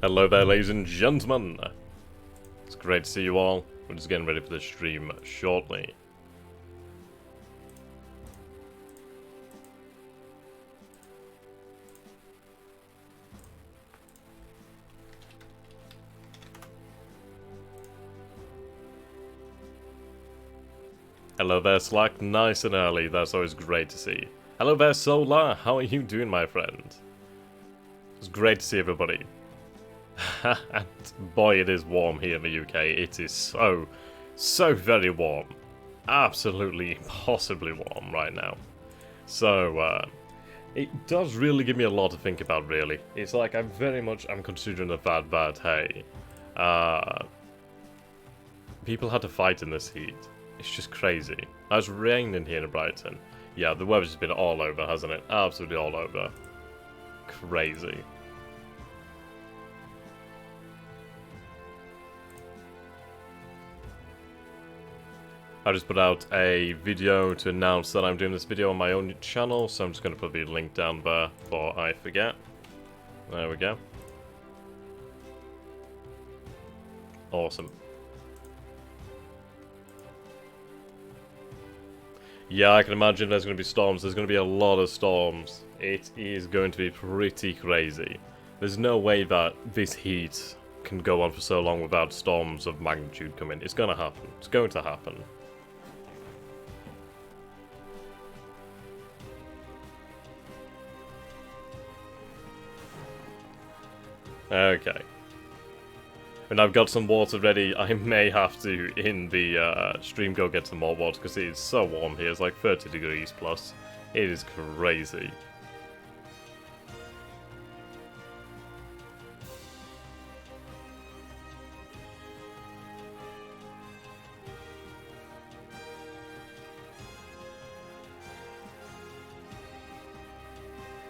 Hello there, ladies and gentlemen. It's great to see you all. We're just getting ready for the stream shortly. Hello there, Slack. Nice and early. That's always great to see. Hello there, Solar. How are you doing, my friend? It's great to see everybody. And boy, it is warm here in the UK. It is so very warm. Absolutely impossibly warm right now. So, it does really give me a lot to think about, really. It's like I'm considering the fact that, hey, people had to fight in this heat. It's just crazy. It's raining here in Brighton. Yeah, the weather's been all over, hasn't it? Absolutely all over. Crazy. I just put out a video to announce that I'm doing this video on my own channel, so I'm just going to put the link down there before I forget. There we go. Awesome. Yeah, I can imagine there's going to be storms. There's going to be a lot of storms. It is going to be pretty crazy. There's no way that this heat can go on for so long without storms of magnitude coming. It's going to happen. It's going to happen. Okay. When I've got some water ready, I may have to, in the stream, go get some more water, because it is so warm here. It's like 30 degrees plus. It is crazy.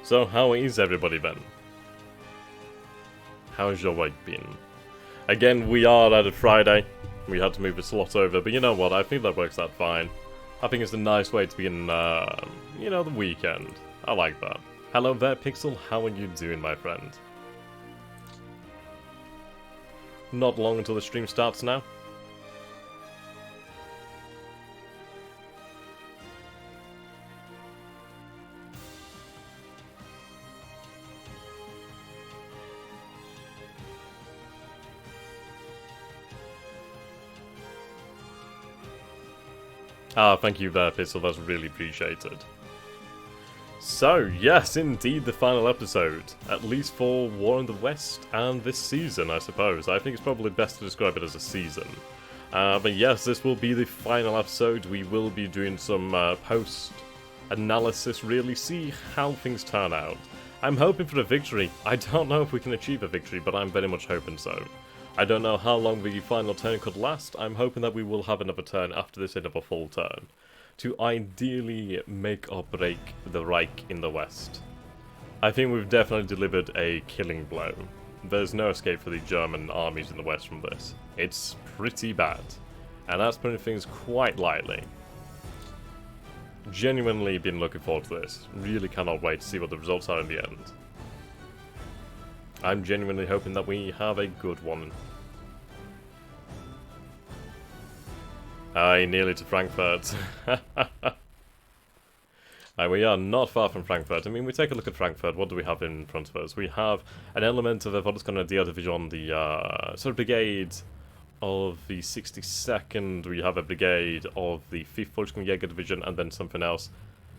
So, how is everybody then? How's your week been? Again, we are at a Friday. We had to move the slot over, but you know what? I think that works out fine. I think it's a nice way to begin, you know, the weekend. I like that. Hello there, Pixel. How are you doing, my friend? Not long until the stream starts now. Ah, thank you there, Pistol, that's really appreciated. So, yes, indeed, the final episode. At least for War in the West and this season, I suppose. I think it's probably best to describe it as a season. But yes, this will be the final episode. We will be doing some post-analysis, really, see how things turn out. I'm hoping for a victory. I don't know if we can achieve a victory, but I'm very much hoping so. I don't know how long the final turn could last. I'm hoping that we will have another turn after this end of a full turn, to ideally make or break the Reich in the west. I think we've definitely delivered a killing blow. There's no escape for the German armies in the west from this. It's pretty bad, and that's putting things quite lightly. Genuinely been looking forward to this. Really cannot wait to see what the results are in the end. I'm genuinely hoping that we have a good one. Aye, nearly to Frankfurt. We are not far from Frankfurt. I mean, we take a look at Frankfurt. What do we have in front of us? We have an element of the Volksgrenadier Division, the sort of brigade of the 62nd. We have a brigade of the 5th Volksgrenadier Division, and then something else.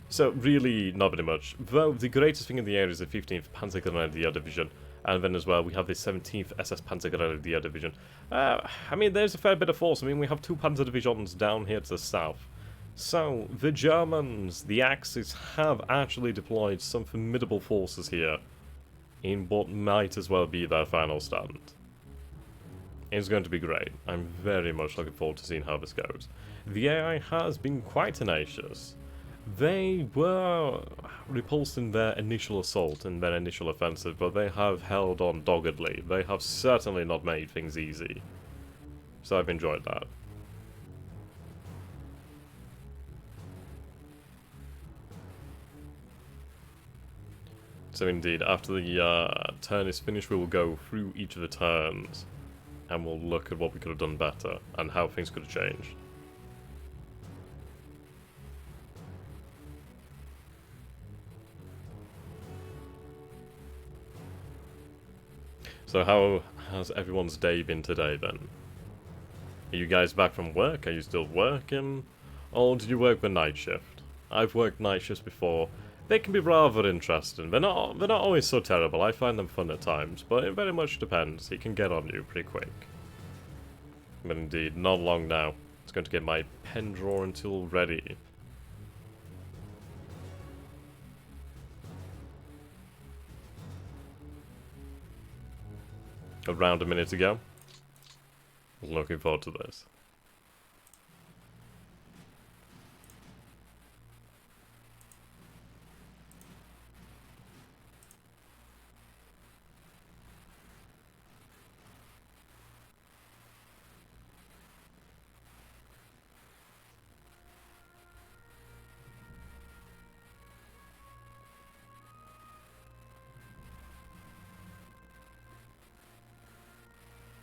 So, really, not very much. Though, the greatest thing in the area is the 15th Panzergrenadier Division. And then as well, we have the 17th SS Panzergrenadier Division. I mean, there's a fair bit of force. I mean, we have 2 Panzer Divisions down here to the south. So, the Germans, the Axis, have actually deployed some formidable forces here in what might as well be their final stand. It's going to be great. I'm very much looking forward to seeing how this goes. The AI has been quite tenacious. They were repulsed in their initial assault, in their initial offensive, but they have held on doggedly. They have certainly not made things easy. So I've enjoyed that. So indeed, after the turn is finished, we will go through each of the turns, and we'll look at what we could have done better, and how things could have changed. So how has everyone's day been today then? Are you guys back from work? Are you still working? Or did you work the night shift? I've worked night shifts before. They can be rather interesting. They're not always so terrible. I find them fun at times, but it very much depends. It can get on you pretty quick. But indeed, not long now. It's going to get my pen drawing tool ready. Around a minute ago. Looking forward to this.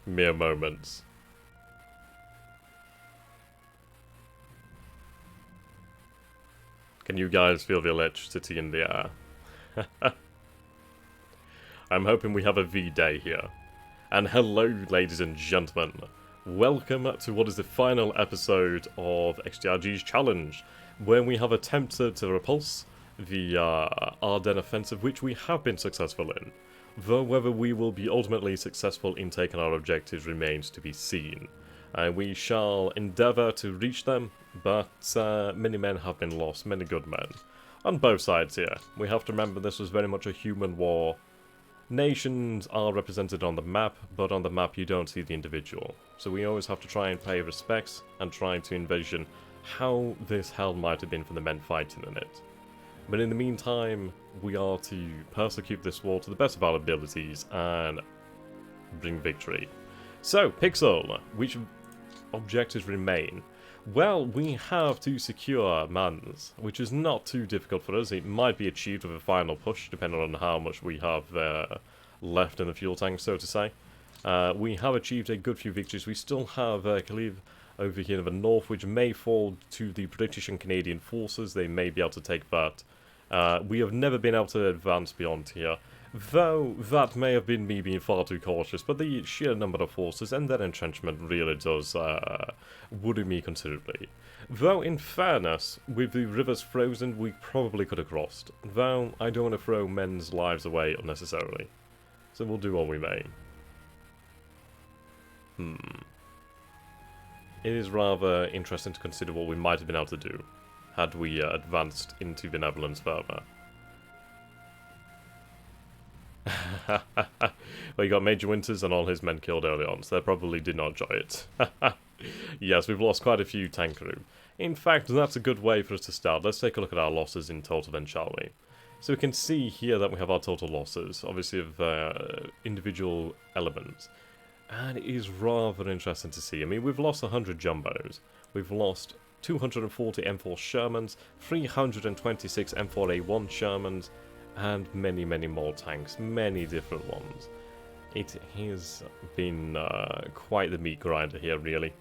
Mere moments. Can you guys feel the electricity in the air? I'm hoping we have a V-Day here. And hello, ladies and gentlemen. Welcome to what is the final episode of XTRG's challenge, where we have attempted to repulse the Ardennes offensive, which we have been successful in. Though whether we will be ultimately successful in taking our objectives remains to be seen. We shall endeavour to reach them, but many men have been lost, many good men. On both sides here. We have to remember this was very much a human war. Nations are represented on the map, but on the map you don't see the individual. So we always have to try and pay respects and try to envision how this hell might have been for the men fighting in it. But in the meantime, we are to persecute this war to the best of our abilities and bring victory. So, Pixel, which objectives remain? Well, we have to secure Mans, which is not too difficult for us. It might be achieved with a final push, depending on how much we have left in the fuel tank, so to say. We have achieved a good few victories. We still have Kaliv over here in the north, which may fall to the British and Canadian forces. They may be able to take that. We have never been able to advance beyond here, though that may have been me being far too cautious, but the sheer number of forces and their entrenchment really does worry me considerably. Though, in fairness, with the rivers frozen, we probably could have crossed, though I don't want to throw men's lives away unnecessarily. So we'll do what we may. It is rather interesting to consider what we might have been able to do had we advanced into Benevolence further. Well, you got Major Winters and all his men killed early on, so they probably did not enjoy it. Yes, we've lost quite a few tank crew. In fact, that's a good way for us to start. Let's take a look at our losses in total then, shall we? So we can see here that we have our total losses, obviously of individual elements. And it is rather interesting to see. I mean, we've lost 100 Jumbos. We've lost 240 M4 Shermans, 326 M4A1 Shermans, and many, many more tanks, many different ones. It has been quite the meat grinder here, really.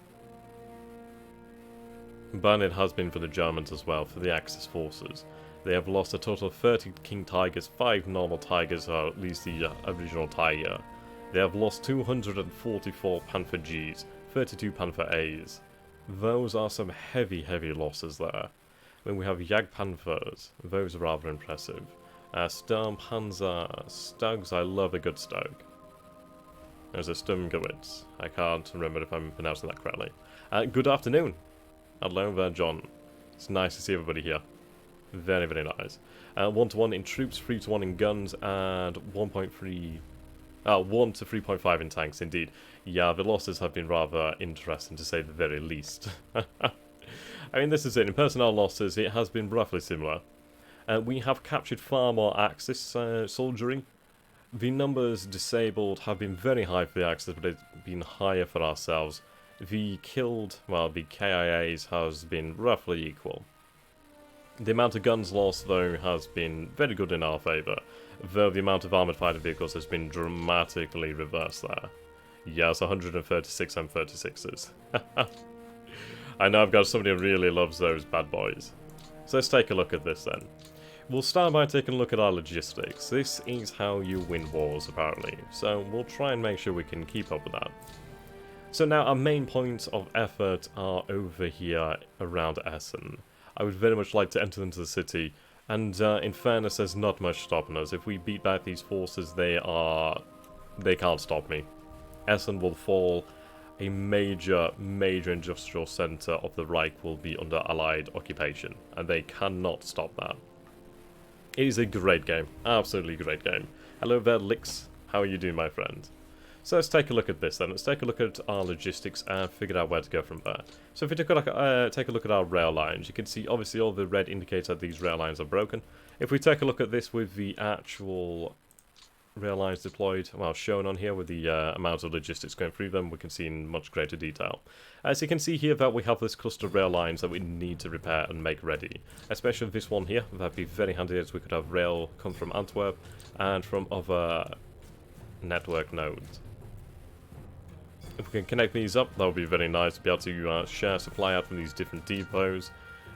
But it has been for the Germans as well, for the Axis forces. They have lost a total of 30 King Tigers, 5 normal Tigers, or at least the original Tiger. They have lost 244 Panther Gs, 32 Panther As. Those are some heavy, heavy losses there. Then we have Jagdpanthers. Those are rather impressive. Sturmpanzer Stugs. I love a good Stug. There's a Sturmgewitz. I can't remember if I'm pronouncing that correctly. Good afternoon. Hello there, John. It's nice to see everybody here. Very, very nice. 1-to-1 in troops, 3-to-1 in guns, and 1.3... 1 to 3.5 in tanks, indeed. Yeah, the losses have been rather interesting, to say the very least. I mean, this is it. In personnel losses, it has been roughly similar. We have captured far more Axis soldiery. The numbers disabled have been very high for the Axis, but it's been higher for ourselves. The killed, well, the KIAs has been roughly equal. The amount of guns lost, though, has been very good in our favour. though the amount of armoured fighting vehicles has been dramatically reversed there. Yes, 136 M36s. I know I've got somebody who really loves those bad boys. So let's take a look at this then. We'll start by taking a look at our logistics. This is how you win wars, apparently. So we'll try and make sure we can keep up with that. So now our main points of effort are over here around Essen. I would very much like to enter into the city, and in fairness, there's not much stopping us. If we beat back these forces, they can't stop me. Essen will fall. A major industrial centre of the Reich will be under Allied occupation, and they cannot stop that. It is a great game. Absolutely great game. Hello there, Lix. How are you doing, my friend? So let's take a look at this then. Let's take a look at our logistics and figure out where to go from there. So if we take a look at our rail lines, you can see obviously all the red indicates that these rail lines are broken. If we take a look at this with the actual rail lines deployed, well, shown on here with the amount of logistics going through them, we can see in much greater detail. As you can see here that we have this cluster of rail lines that we need to repair and make ready. Especially this one here, that'd be very handy as we could have rail come from Antwerp and from other network nodes. If we can connect these up, that would be very nice to be able to share supply out from these different depots.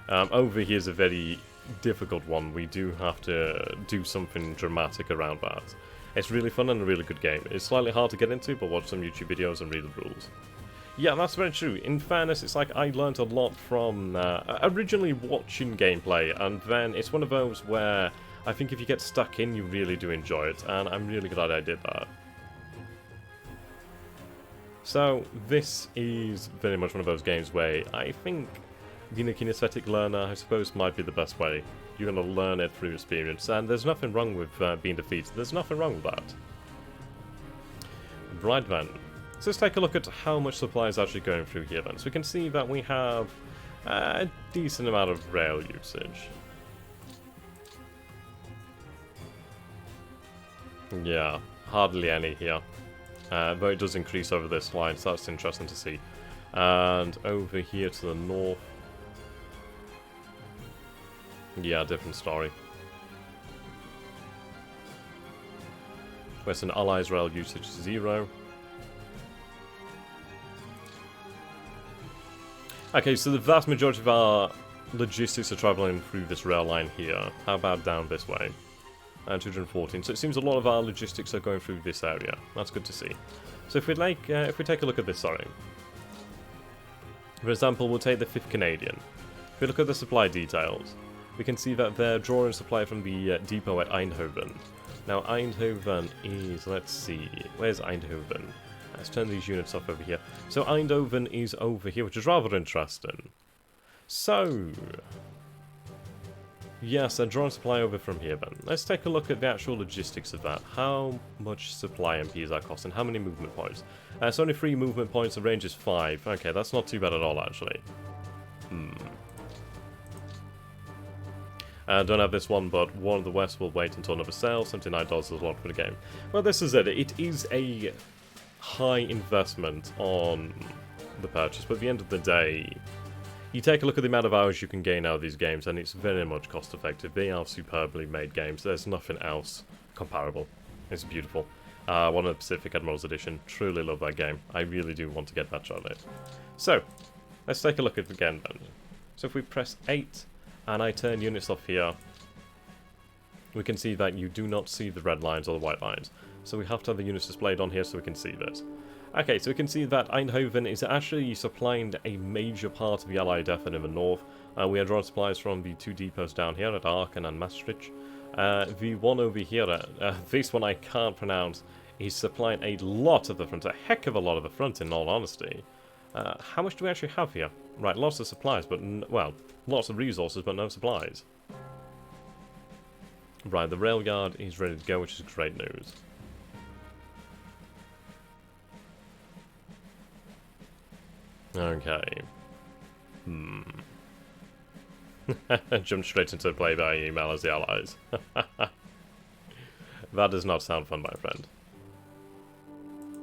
Over here is a very difficult one. We do have to do something dramatic around that. It's really fun and a really good game. It's slightly hard to get into, but watch some YouTube videos and read the rules. Yeah, that's very true. In fairness, it's like I learned a lot from originally watching gameplay, and then it's one of those where I think if you get stuck in, you really do enjoy it, and I'm really glad I did that. So, this is very much one of those games where I think being a kinesthetic learner, I suppose, might be the best way. You're going to learn it through experience, and there's nothing wrong with being defeated. There's nothing wrong with that. Right then. So let's take a look at how much supply is actually going through here then. So we can see that we have a decent amount of rail usage. Yeah, hardly any here. Though it does increase over this line, so that's interesting to see. And over here to the north. Yeah, different story. Western Allies rail usage 0. Okay, so the vast majority of our logistics are travelling through this rail line here. How about down this way? 214. So it seems a lot of our logistics are going through this area. That's good to see. So if we take a look at this, sorry. For example, we'll take the 5th Canadian. If we look at the supply details, we can see that they're drawing supply from the depot at Eindhoven. Now Eindhoven is, let's see, where's Eindhoven? Let's turn these units off over here. So Eindhoven is over here, which is rather interesting. So, yes, they're drawing supply over from here then. Let's take a look at the actual logistics of that. How much supply MP is that costing? How many movement points? It's only 3 movement points, the range is 5. Okay, that's not too bad at all, actually. Don't have this one, but War of the West will wait until another sale. $79 is a lot for the game. Well, this is it. It is a high investment on the purchase, but at the end of the day, you take a look at the amount of hours you can gain out of these games, and it's very much cost effective. They are superbly made games. There's nothing else comparable. It's beautiful. One of the Pacific Admirals Edition. Truly love that game. I really do want to get that shot at it. So, let's take a look at it again then. So if we press 8, and I turn units off here, we can see that you do not see the red lines or the white lines. So we have to have the units displayed on here so we can see this. Okay, so we can see that Eindhoven is actually supplying a major part of the Allied effort in the north. We are drawing supplies from the 2 depots down here at Aachen and Maastricht. The one over here, this one I can't pronounce, is supplying a lot of the front, a heck of a lot of the front in all honesty. How much do we actually have here? Right, lots of supplies, but, well, lots of resources, but no supplies. Right, the rail yard is ready to go, which is great news. Okay. Jumped straight into play by email as the allies. That does not sound fun, my friend.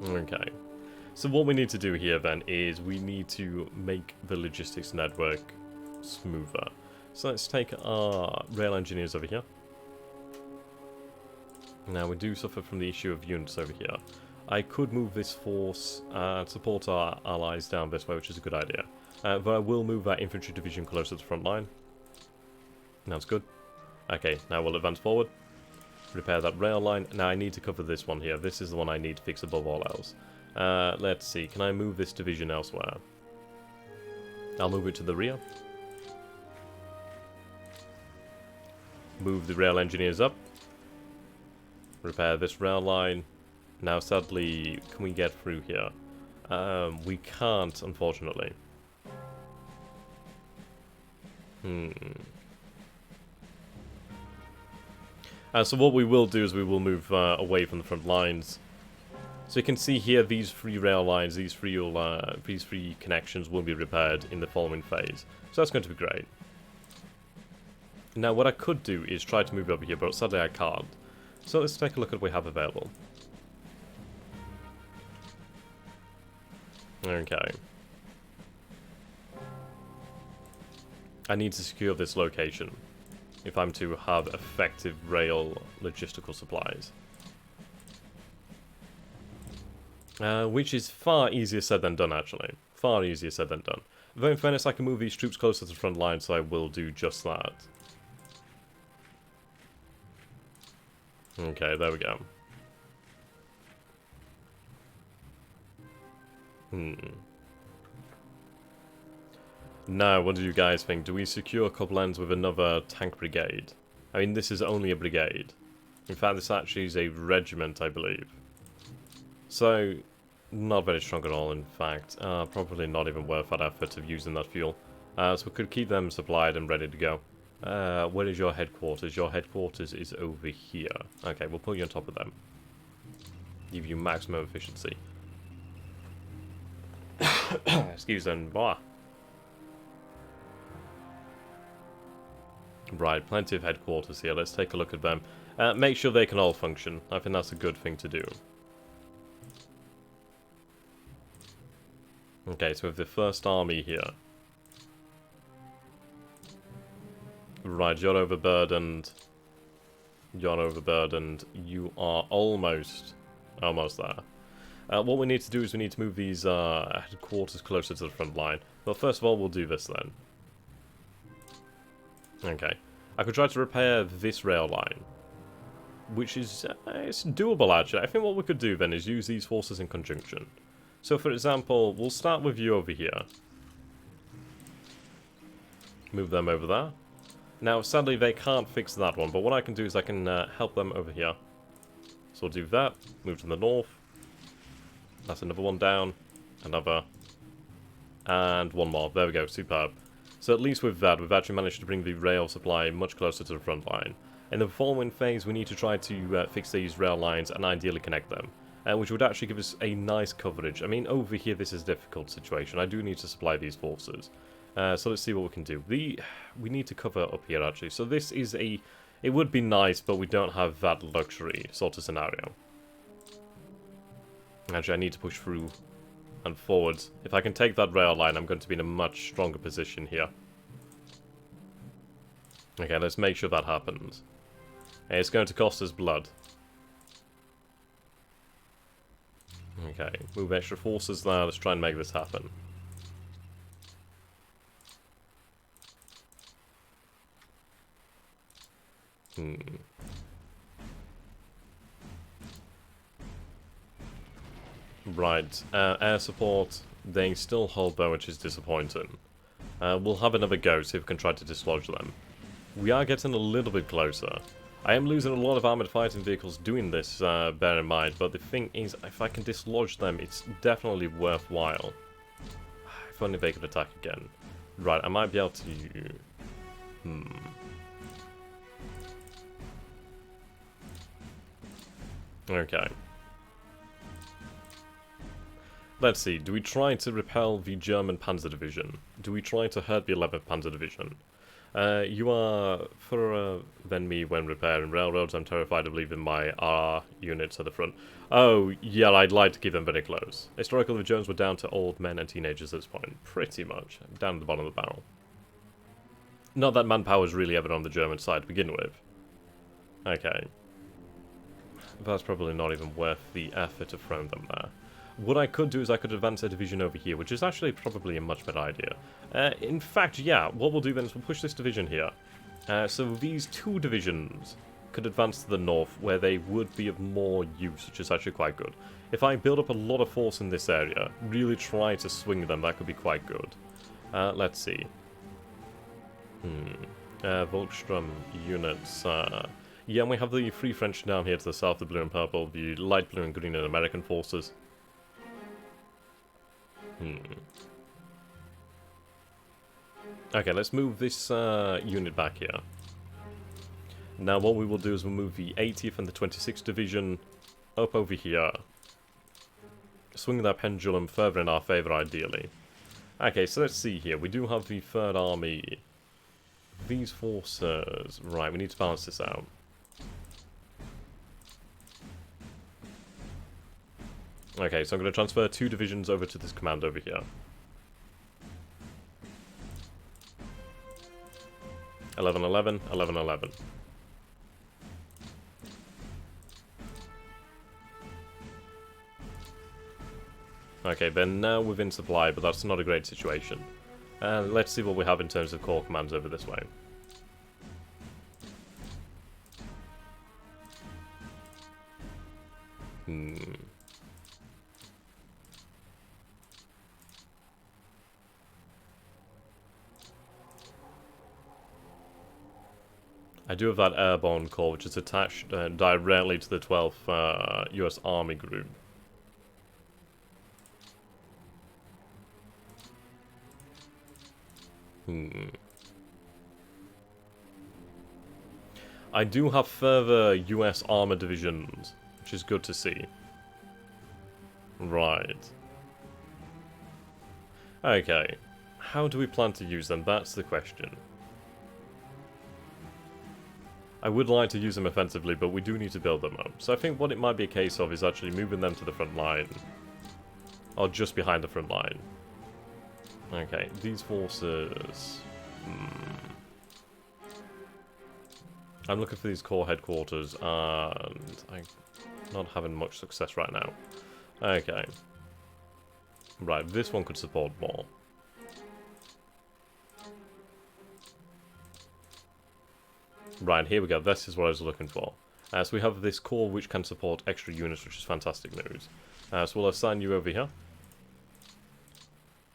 Okay. So what we need to do here then is we need to make the logistics network smoother. So let's take our rail engineers over here. Now, we do suffer from the issue of units over here. I could move this force and support our allies down this way, which is a good idea. But I will move that infantry division closer to the front line. That's good. Okay, now we'll advance forward. Repair that rail line. Now I need to cover this one here. This is the one I need to fix above all else. Let's see. Can I move this division elsewhere? I'll move it to the rear. Move the rail engineers up. Repair this rail line. Now, sadly, can we get through here? We can't, unfortunately. So what we will do is we will move away from the front lines. So you can see here these three rail lines, these three connections will be repaired in the following phase. So that's going to be great. Now what I could do is try to move over here, but sadly I can't. So let's take a look at what we have available. Okay. I need to secure this location if I'm to have effective rail logistical supplies. Which is far easier said than done, actually. Far easier said than done. Though in fairness, I can move these troops closer to the front line, so I will do just that. Okay, there we go. Now, what do you guys think? Do we secure Koblenz with another tank brigade? I mean, this is only a brigade. In fact, this actually is a regiment, I believe. So, not very strong at all, in fact. Probably not even worth that effort of using that fuel. So we could keep them supplied and ready to go. Where is your headquarters? Your headquarters is over here. Okay, we'll put you on top of them. Give you maximum efficiency. Excuse them. Blah. Right, plenty of headquarters here. Let's take a look at them. Make sure they can all function. I think that's a good thing to do. Okay, so we have the first army here. Right, you're overburdened. You're overburdened. You are almost there. What we need to do is we need to move these headquarters closer to the front line. But first of all, we'll do this then. Okay. I could try to repair this rail line, which is it's doable, actually. I think what we could do then is use these forces in conjunction. So, for example, we'll start with you over here. Move them over there. Now, sadly, they can't fix that one, but what I can do is I can help them over here. So we'll do that, move to the north. That's another one down, another, and one more. There we go, superb. So at least with that, we've actually managed to bring the rail supply much closer to the front line. In the following phase, we need to try to fix these rail lines and ideally connect them, which would actually give us a nice coverage. I mean, over here, this is a difficult situation. I do need to supply these forces. So let's see what we can do. We need to cover up here, actually. So this is a... It would be nice, but we don't have that luxury sort of scenario. Actually, I need to push through and forwards. If I can take that rail line, I'm going to be in a much stronger position here. Okay, let's make sure that happens. It's going to cost us blood. Okay, move extra forces there. Let's try and make this happen. Right, air support, they still hold though, which is disappointing. We'll have another go, see if we can try to dislodge them. We are getting a little bit closer. I am losing a lot of armoured fighting vehicles doing this, bear in mind, but the thing is, if I can dislodge them, it's definitely worthwhile. If only they could attack again. Right, I might be able to... Okay. Let's see, do we try to repel the German Panzer Division? Do we try to hurt the 11th Panzer Division? You are further than me when repairing railroads. I'm terrified of leaving my R units at the front. Oh, yeah, I'd like to keep them very close. Historically, the Germans were down to old men and teenagers at this point. Pretty much. Down at the bottom of the barrel. Not that manpower is really ever on the German side to begin with. Okay. That's probably not even worth the effort of throwing them there. What I could do is I could advance a division over here, which is actually probably a much better idea. In fact, yeah, what we'll do then is we'll push this division here. So these two divisions could advance to the north, where they would be of more use, which is actually quite good. If I build up a lot of force in this area, really try to swing them, that could be quite good. Let's see. Volkstrom units. Yeah, and we have the Free French down here to the south, the blue and purple, the light blue and green and American forces. Okay, let's move this unit back here. Now what we will do is we'll move the 80th and the 26th Division up over here. Swing that pendulum further in our favour, ideally. Okay, so let's see here. We do have the 3rd Army. These forces... Right, we need to balance this out. Okay, so I'm going to transfer 2 divisions over to this command over here. 11, 11, 11, 11. Okay, they're now within supply, but that's not a great situation. Let's see what we have in terms of core commands over this way. I do have that airborne core, which is attached directly to the 12th US Army Group. I do have further US armor divisions, which is good to see. Right. Okay. How do we plan to use them? That's the question. I would like to use them offensively, but we do need to build them up. So I think what it might be a case of is actually moving them to the front line. Or just behind the front line. Okay, these forces... I'm looking for these core headquarters, and I'm not having much success right now. Okay. Right, this one could support more. Right, here we go. This is what I was looking for. So we have this core which can support extra units, which is fantastic news. So we'll assign you over here.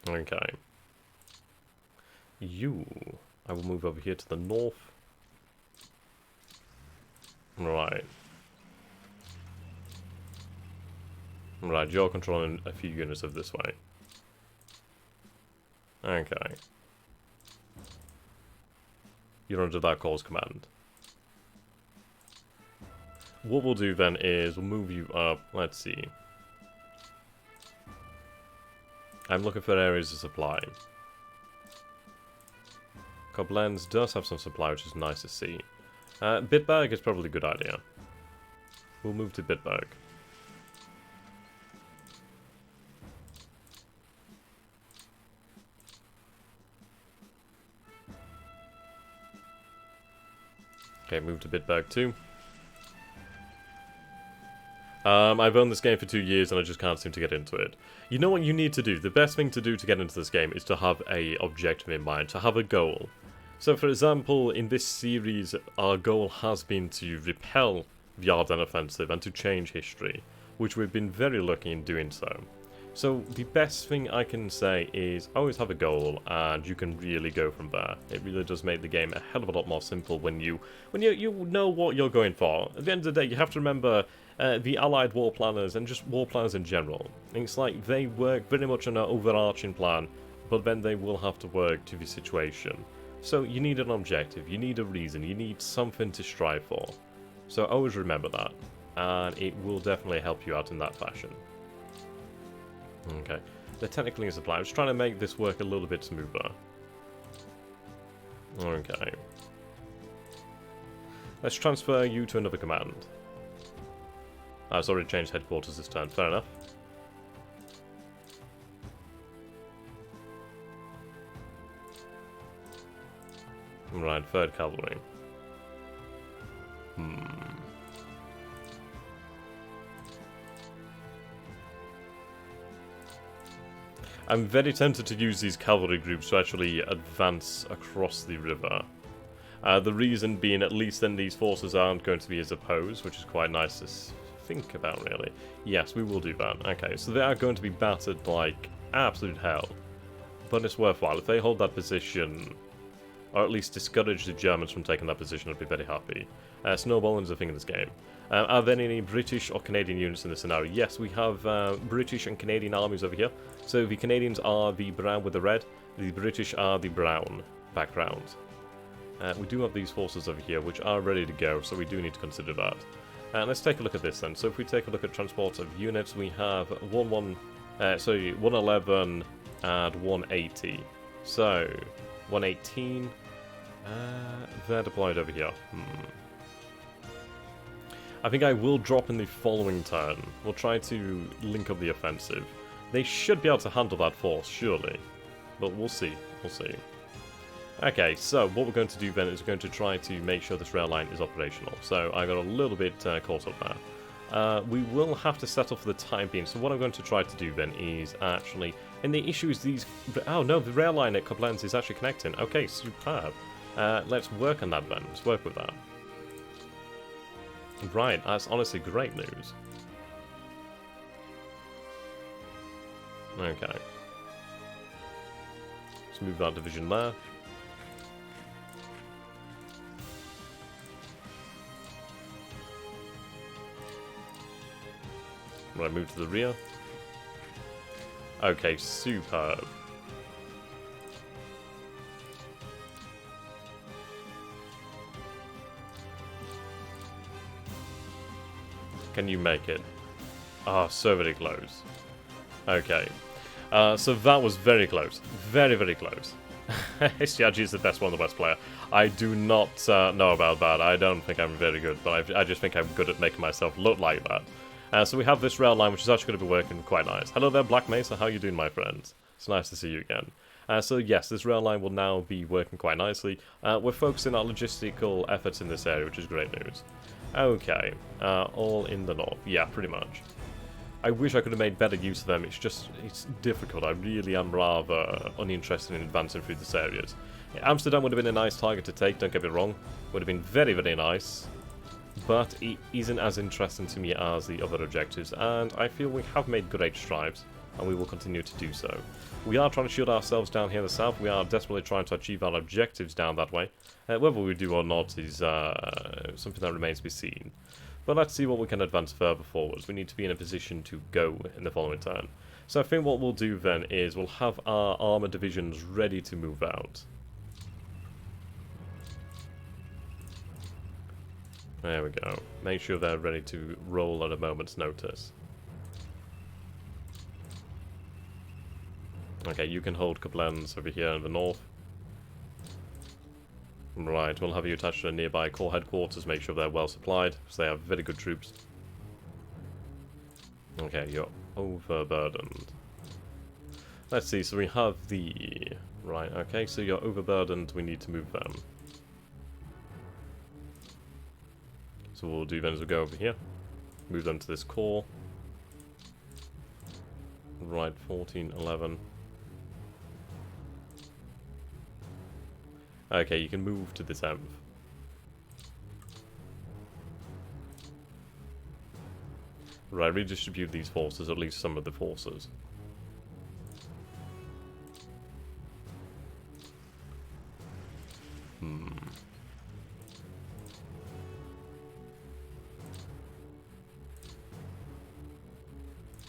Okay. I will move over here to the north. Right. Right, you're controlling a few units of this way. Okay. You're under that call's command. What we'll do then is we'll move you up. Let's see. I'm looking for areas of supply. Koblenz does have some supply, which is nice to see. Bitburg is probably a good idea. We'll move to Bitburg. Okay, move to Bitburg too. I've owned this game for 2 years and I just can't seem to get into it. You know what you need to do? The best thing to do to get into this game is to have a objective in mind, to have a goal. So for example, in this series, our goal has been to repel the Ardennes offensive and to change history, which we've been very lucky in doing so. So the best thing I can say is always have a goal and you can really go from there. It really does make the game a hell of a lot more simple when you know what you're going for. At the end of the day, you have to remember the Allied war planners and just war planners in general. It's like they work very much on an overarching plan, but then they will have to work to the situation. So you need an objective, you need a reason, you need something to strive for. So always remember that, and it will definitely help you out in that fashion. Okay, they're technically in supply. I'm just trying to make this work a little bit smoother. Okay. Let's transfer you to another command. I've already changed headquarters this turn, fair enough. Right, 3rd Cavalry. I'm very tempted to use these cavalry groups to actually advance across the river. The reason being, at least then these forces aren't going to be as opposed, which is quite nice to think about, really. Yes, we will do that. Okay, so they are going to be battered like absolute hell. But it's worthwhile. If they hold that position, or at least discourage the Germans from taking that position, I'd be very happy. Snowballing is a thing in this game. Are there any British or Canadian units in this scenario? Yes, we have British and Canadian armies over here. So the Canadians are the brown with the red, the British are the brown background. We do have these forces over here, which are ready to go, so we do need to consider that. Let's take a look at this then. So if we take a look at transport of units, we have 111 and 180. So 118, they're deployed over here. I think I will drop in the following turn. We'll try to link up the offensive. They should be able to handle that force, surely. But we'll see. We'll see. Okay, so what we're going to do then is we're going to try to make sure this rail line is operational. So I got a little bit caught up there. We will have to settle for the time being. So what I'm going to try to do then is actually... And the issue is these... Oh no, the rail line at Koblenz is actually connecting. Okay, superb. Let's work on that then. Let's work with that. Right, that's honestly great news. Okay. Let's move that division there. Right, move to the rear. Okay, superb. Can you make it? Ah, so very close. Okay. So that was very close. Very, very close. XTRG is the best one, the best player. I do not know about that. I don't think I'm very good, but I just think I'm good at making myself look like that. So we have this rail line, which is actually going to be working quite nice. Hello there, Black Mesa. How you doing, my friends? It's nice to see you again. So yes, this rail line will now be working quite nicely. We're focusing our logistical efforts in this area, which is great news. Okay, all in the north. Yeah, pretty much. I wish I could have made better use of them. It's difficult. I really am rather uninterested in advancing through these areas. Amsterdam would have been a nice target to take, don't get me wrong. Would have been very, very nice. But it isn't as interesting to me as the other objectives, and I feel we have made great strides, and we will continue to do so. We are trying to shield ourselves down here in the south. We are desperately trying to achieve our objectives down that way. Whether we do or not is something that remains to be seen. But let's see what we can advance further forwards. We need to be in a position to go in the following turn. So I think what we'll do then is we'll have our armoured divisions ready to move out. There we go. Make sure they're ready to roll at a moment's notice. Okay, you can hold Koblenz over here in the north. Right, we'll have you attached to a nearby corps headquarters, make sure they're well supplied, because they have very good troops. Okay, you're overburdened. Let's see, so we have the... Right, okay, so you're overburdened, we need to move them. So what we'll do then is we'll go over here, move them to this core. Right, 14, 11. Okay, you can move to the 10th. Right, redistribute these forces, at least some of the forces.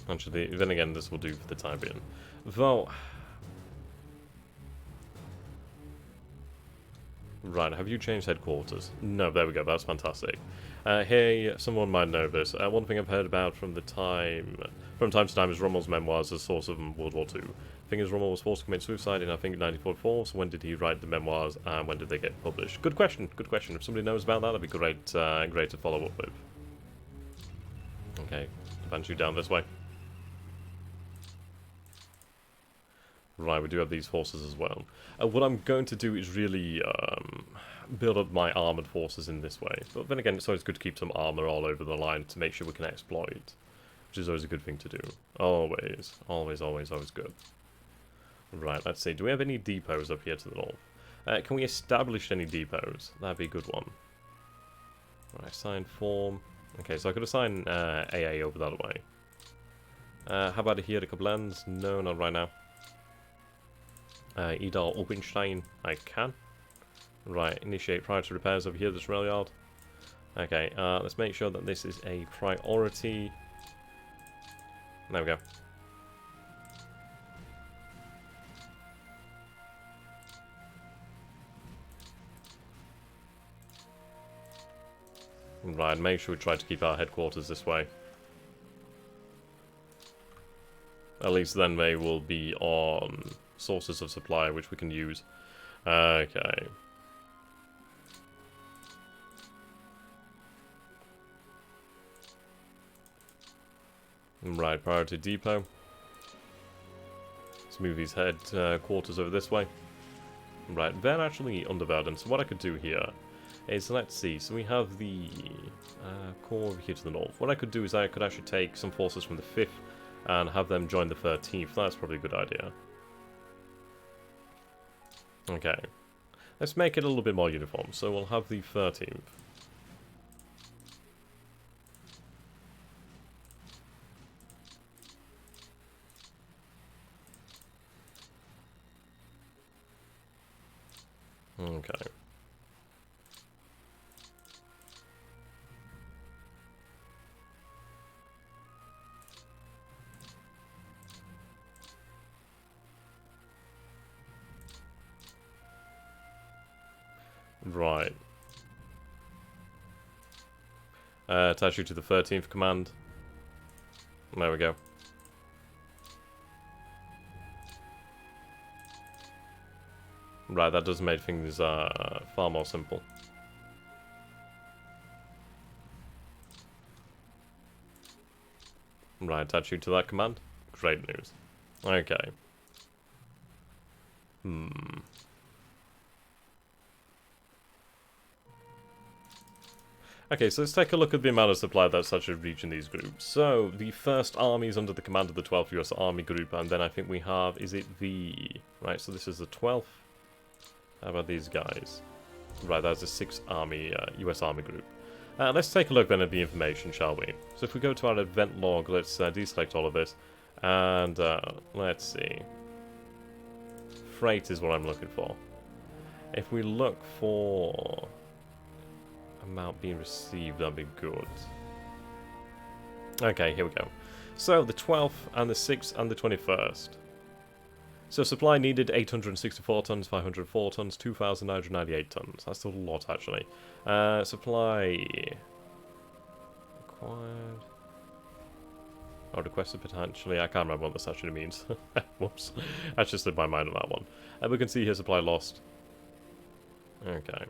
Actually, then again, this will do for the time being. Though... Right, have you changed headquarters? No, there we go, that's fantastic. Hey, someone might know this. One thing I've heard about from time to time is Rommel's memoirs as a source of World War II. The thing is, Rommel was forced to commit suicide in, I think, 1944, so when did he write the memoirs and when did they get published? Good question, good question. If somebody knows about that, that'd be great, great to follow up with. Okay, advance you down this way. Right, we do have these forces as well. What I'm going to do is really build up my armoured forces in this way. But then again, it's always good to keep some armour all over the line to make sure we can exploit. Which is always a good thing to do. Always, always, always, always good. Right, let's see. Do we have any depots up here to the north? Can we establish any depots? That'd be a good one. Right, assign form. Okay, so I could assign AA over that way. How about here, a couple lands? No, not right now. Idar Openstein, I can. Right, initiate priority repairs over here, this rail yard. Okay, let's make sure that this is a priority. There we go. Right, make sure we try to keep our headquarters this way. At least then they will be on sources of supply which we can use. Okay. Right, priority depot. Let's move these headquarters over this way. Right, they're actually underburdened, so what I could do here is, let's see, so we have the core over here to the north. What I could do is I could actually take some forces from the 5th and have them join the 13th. That's probably a good idea. Okay. Let's make it a little bit more uniform. So we'll have the 13th. Okay. Right. Attach you to the 13th command. There we go. Right, that does make things far more simple. Right, attach you to that command. Great news. Okay. Okay, so let's take a look at the amount of supply that's actually reaching these groups. So, the 1st Army is under the command of the 12th US Army Group, and then I think we have, is it the... Right, so this is the 12th. How about these guys? Right, that's the 6th Army, US Army Group. Let's take a look then at the information, shall we? So if we go to our event log, let's deselect all of this, and let's see. Freight is what I'm looking for. If we look for... amount being received, that'd be good. Okay, here we go. So, the 12th, and the 6th, and the 21st. So, supply needed 864 tons, 504 tons, 2,998 tons. That's a lot, actually. Supply... required... or requested potentially. I can't remember what this actually means. Whoops. That's just slipped my mind on that one. And we can see here supply lost. Okay.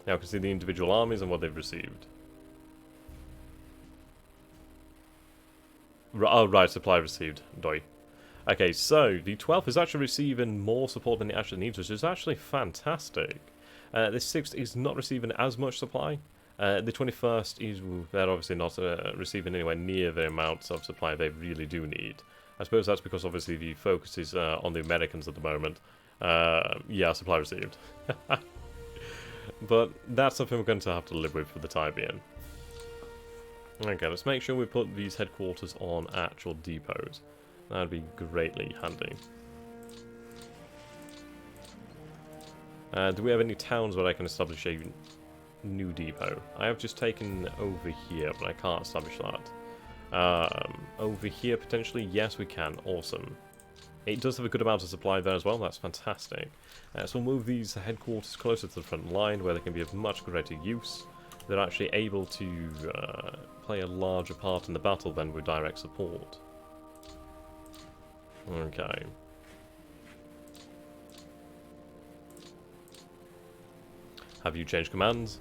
Now we can see the individual armies and what they've received. Oh, right, supply received. Doi. Okay, so the 12th is actually receiving more support than it actually needs, which is actually fantastic. The 6th is not receiving as much supply. The 21st is, they're obviously not receiving anywhere near the amounts of supply they really do need. I suppose that's because obviously the focus is on the Americans at the moment. Yeah, supply received. But that's something we're going to have to live with for the time being. Okay, let's make sure we put these headquarters on actual depots. That'd be greatly handy. Do we have any towns where I can establish a new depot? I have just taken over here, but I can't establish that. Over here, potentially, yes we can. Awesome. It does have a good amount of supply there as well, that's fantastic. So we'll move these headquarters closer to the front line where they can be of much greater use. They're actually able to play a larger part in the battle than with direct support. Okay. Have you changed commands?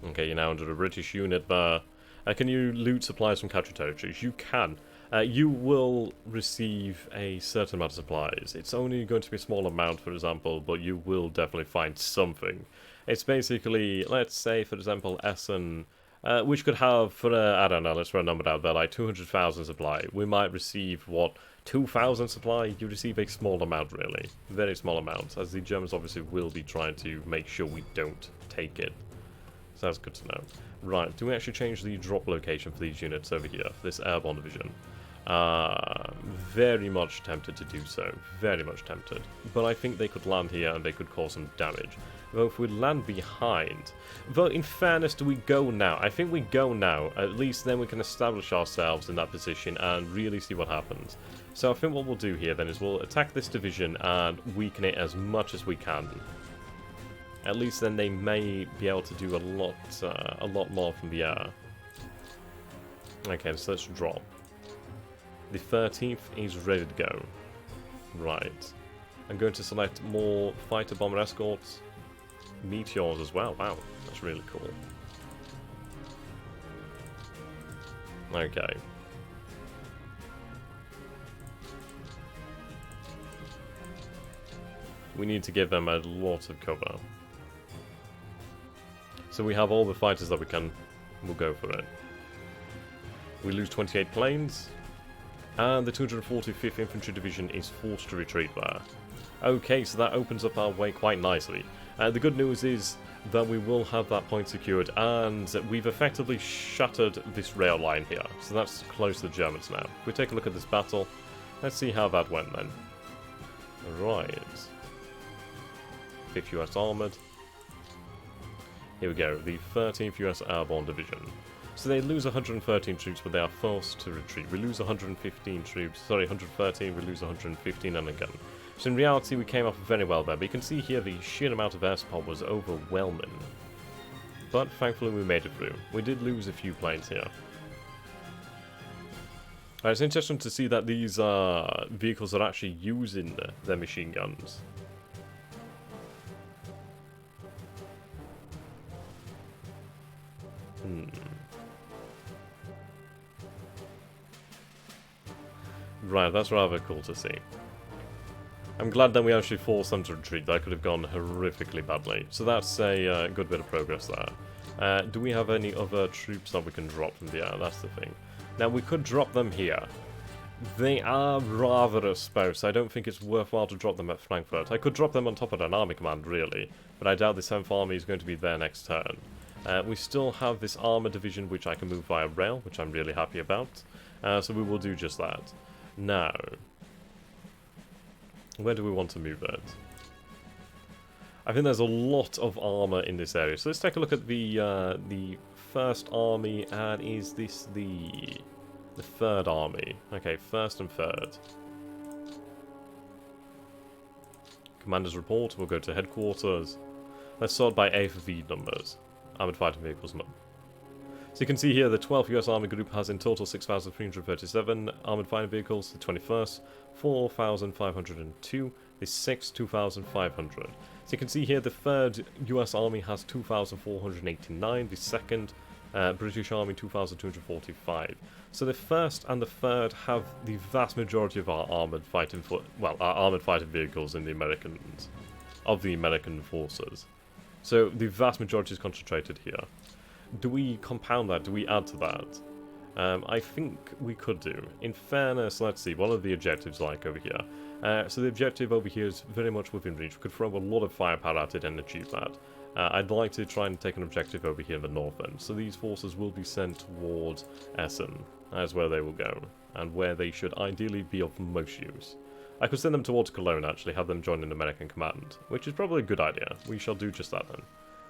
Okay, you're now under a British unit bar. Can you loot supplies from captured territories? You can. You will receive a certain amount of supplies. It's only going to be a small amount, for example, but you will definitely find something. It's basically, let's say, for example, Essen, which could have, for I don't know, let's throw a number out there, like 200,000 supply. We might receive, what, 2,000 supply, you receive a small amount, really. Very small amount, as the Germans obviously will be trying to make sure we don't take it. So that's good to know. Right, do we actually change the drop location for these units over here, for this airborne division? Very much tempted to do so. Very much tempted. But I think they could land here and they could cause some damage. Though if we land behind... Though in fairness, do we go now? I think we go now. At least then we can establish ourselves in that position and really see what happens. So I think what we'll do here then is we'll attack this division and weaken it as much as we can. At least then they may be able to do a lot more from the air. Okay, so let's drop. The 13th is ready to go. Right. I'm going to select more fighter bomber escorts. Meteors as well. Wow, that's really cool. Okay. We need to give them a lot of cover. So we have all the fighters that we can. We'll go for it. We lose 28 planes. And the 245th Infantry Division is forced to retreat there. Okay, so that opens up our way quite nicely. The good news is that we will have that point secured, and we've effectively shattered this rail line here. So that's close to the Germans now. If we take a look at this battle, let's see how that went then. Right. 5th US Armoured. Here we go, the 13th US Airborne Division. So they lose 113 troops, but they are forced to retreat. We lose 115 troops, sorry, 113, we lose 115 and a gun. So in reality, we came off very well there, but you can see here the sheer amount of air support was overwhelming. But thankfully we made it through. We did lose a few planes here. It's interesting to see that these vehicles are actually using their machine guns. Right, that's rather cool to see. I'm glad that we actually forced them to retreat. That could have gone horrifically badly. So that's a good bit of progress there. Do we have any other troops that we can drop from the air? That's the thing. Now, we could drop them here. They are rather exposed, so I don't think it's worthwhile to drop them at Frankfurt. I could drop them on top of an army command, really, but I doubt the 7th Army is going to be there next turn. We still have this armor division, which I can move via rail, which I'm really happy about. So we will do just that. Now, where do we want to move it? I think there's a lot of armor in this area. So let's take a look at the 1st Army, and is this the 3rd Army? Okay, 1st and 3rd. Commander's report, we'll go to headquarters. Let's sort by AFV numbers. Armored fighting vehicles, no. So you can see here the 12th US Army Group has in total 6,337 armoured fighting vehicles, the 21st 4,502, the 6th 2,500. So you can see here the 3rd US Army has 2,489, the 2nd British Army 2,245. So the 1st and the 3rd have the vast majority of our armoured fighting vehicles in the American forces. So the vast majority is concentrated here. Do we compound that? Do we add to that? I think we could do. In fairness, let's see, what are the objectives like over here? So the objective over here is very much within reach. We could throw a lot of firepower at it and achieve that. I'd like to try and take an objective over here in the north end. So these forces will be sent towards Essen, as where they will go, and where they should ideally be of most use. I could send them towards Cologne, actually, have them join an American command, which is probably a good idea. We shall do just that then.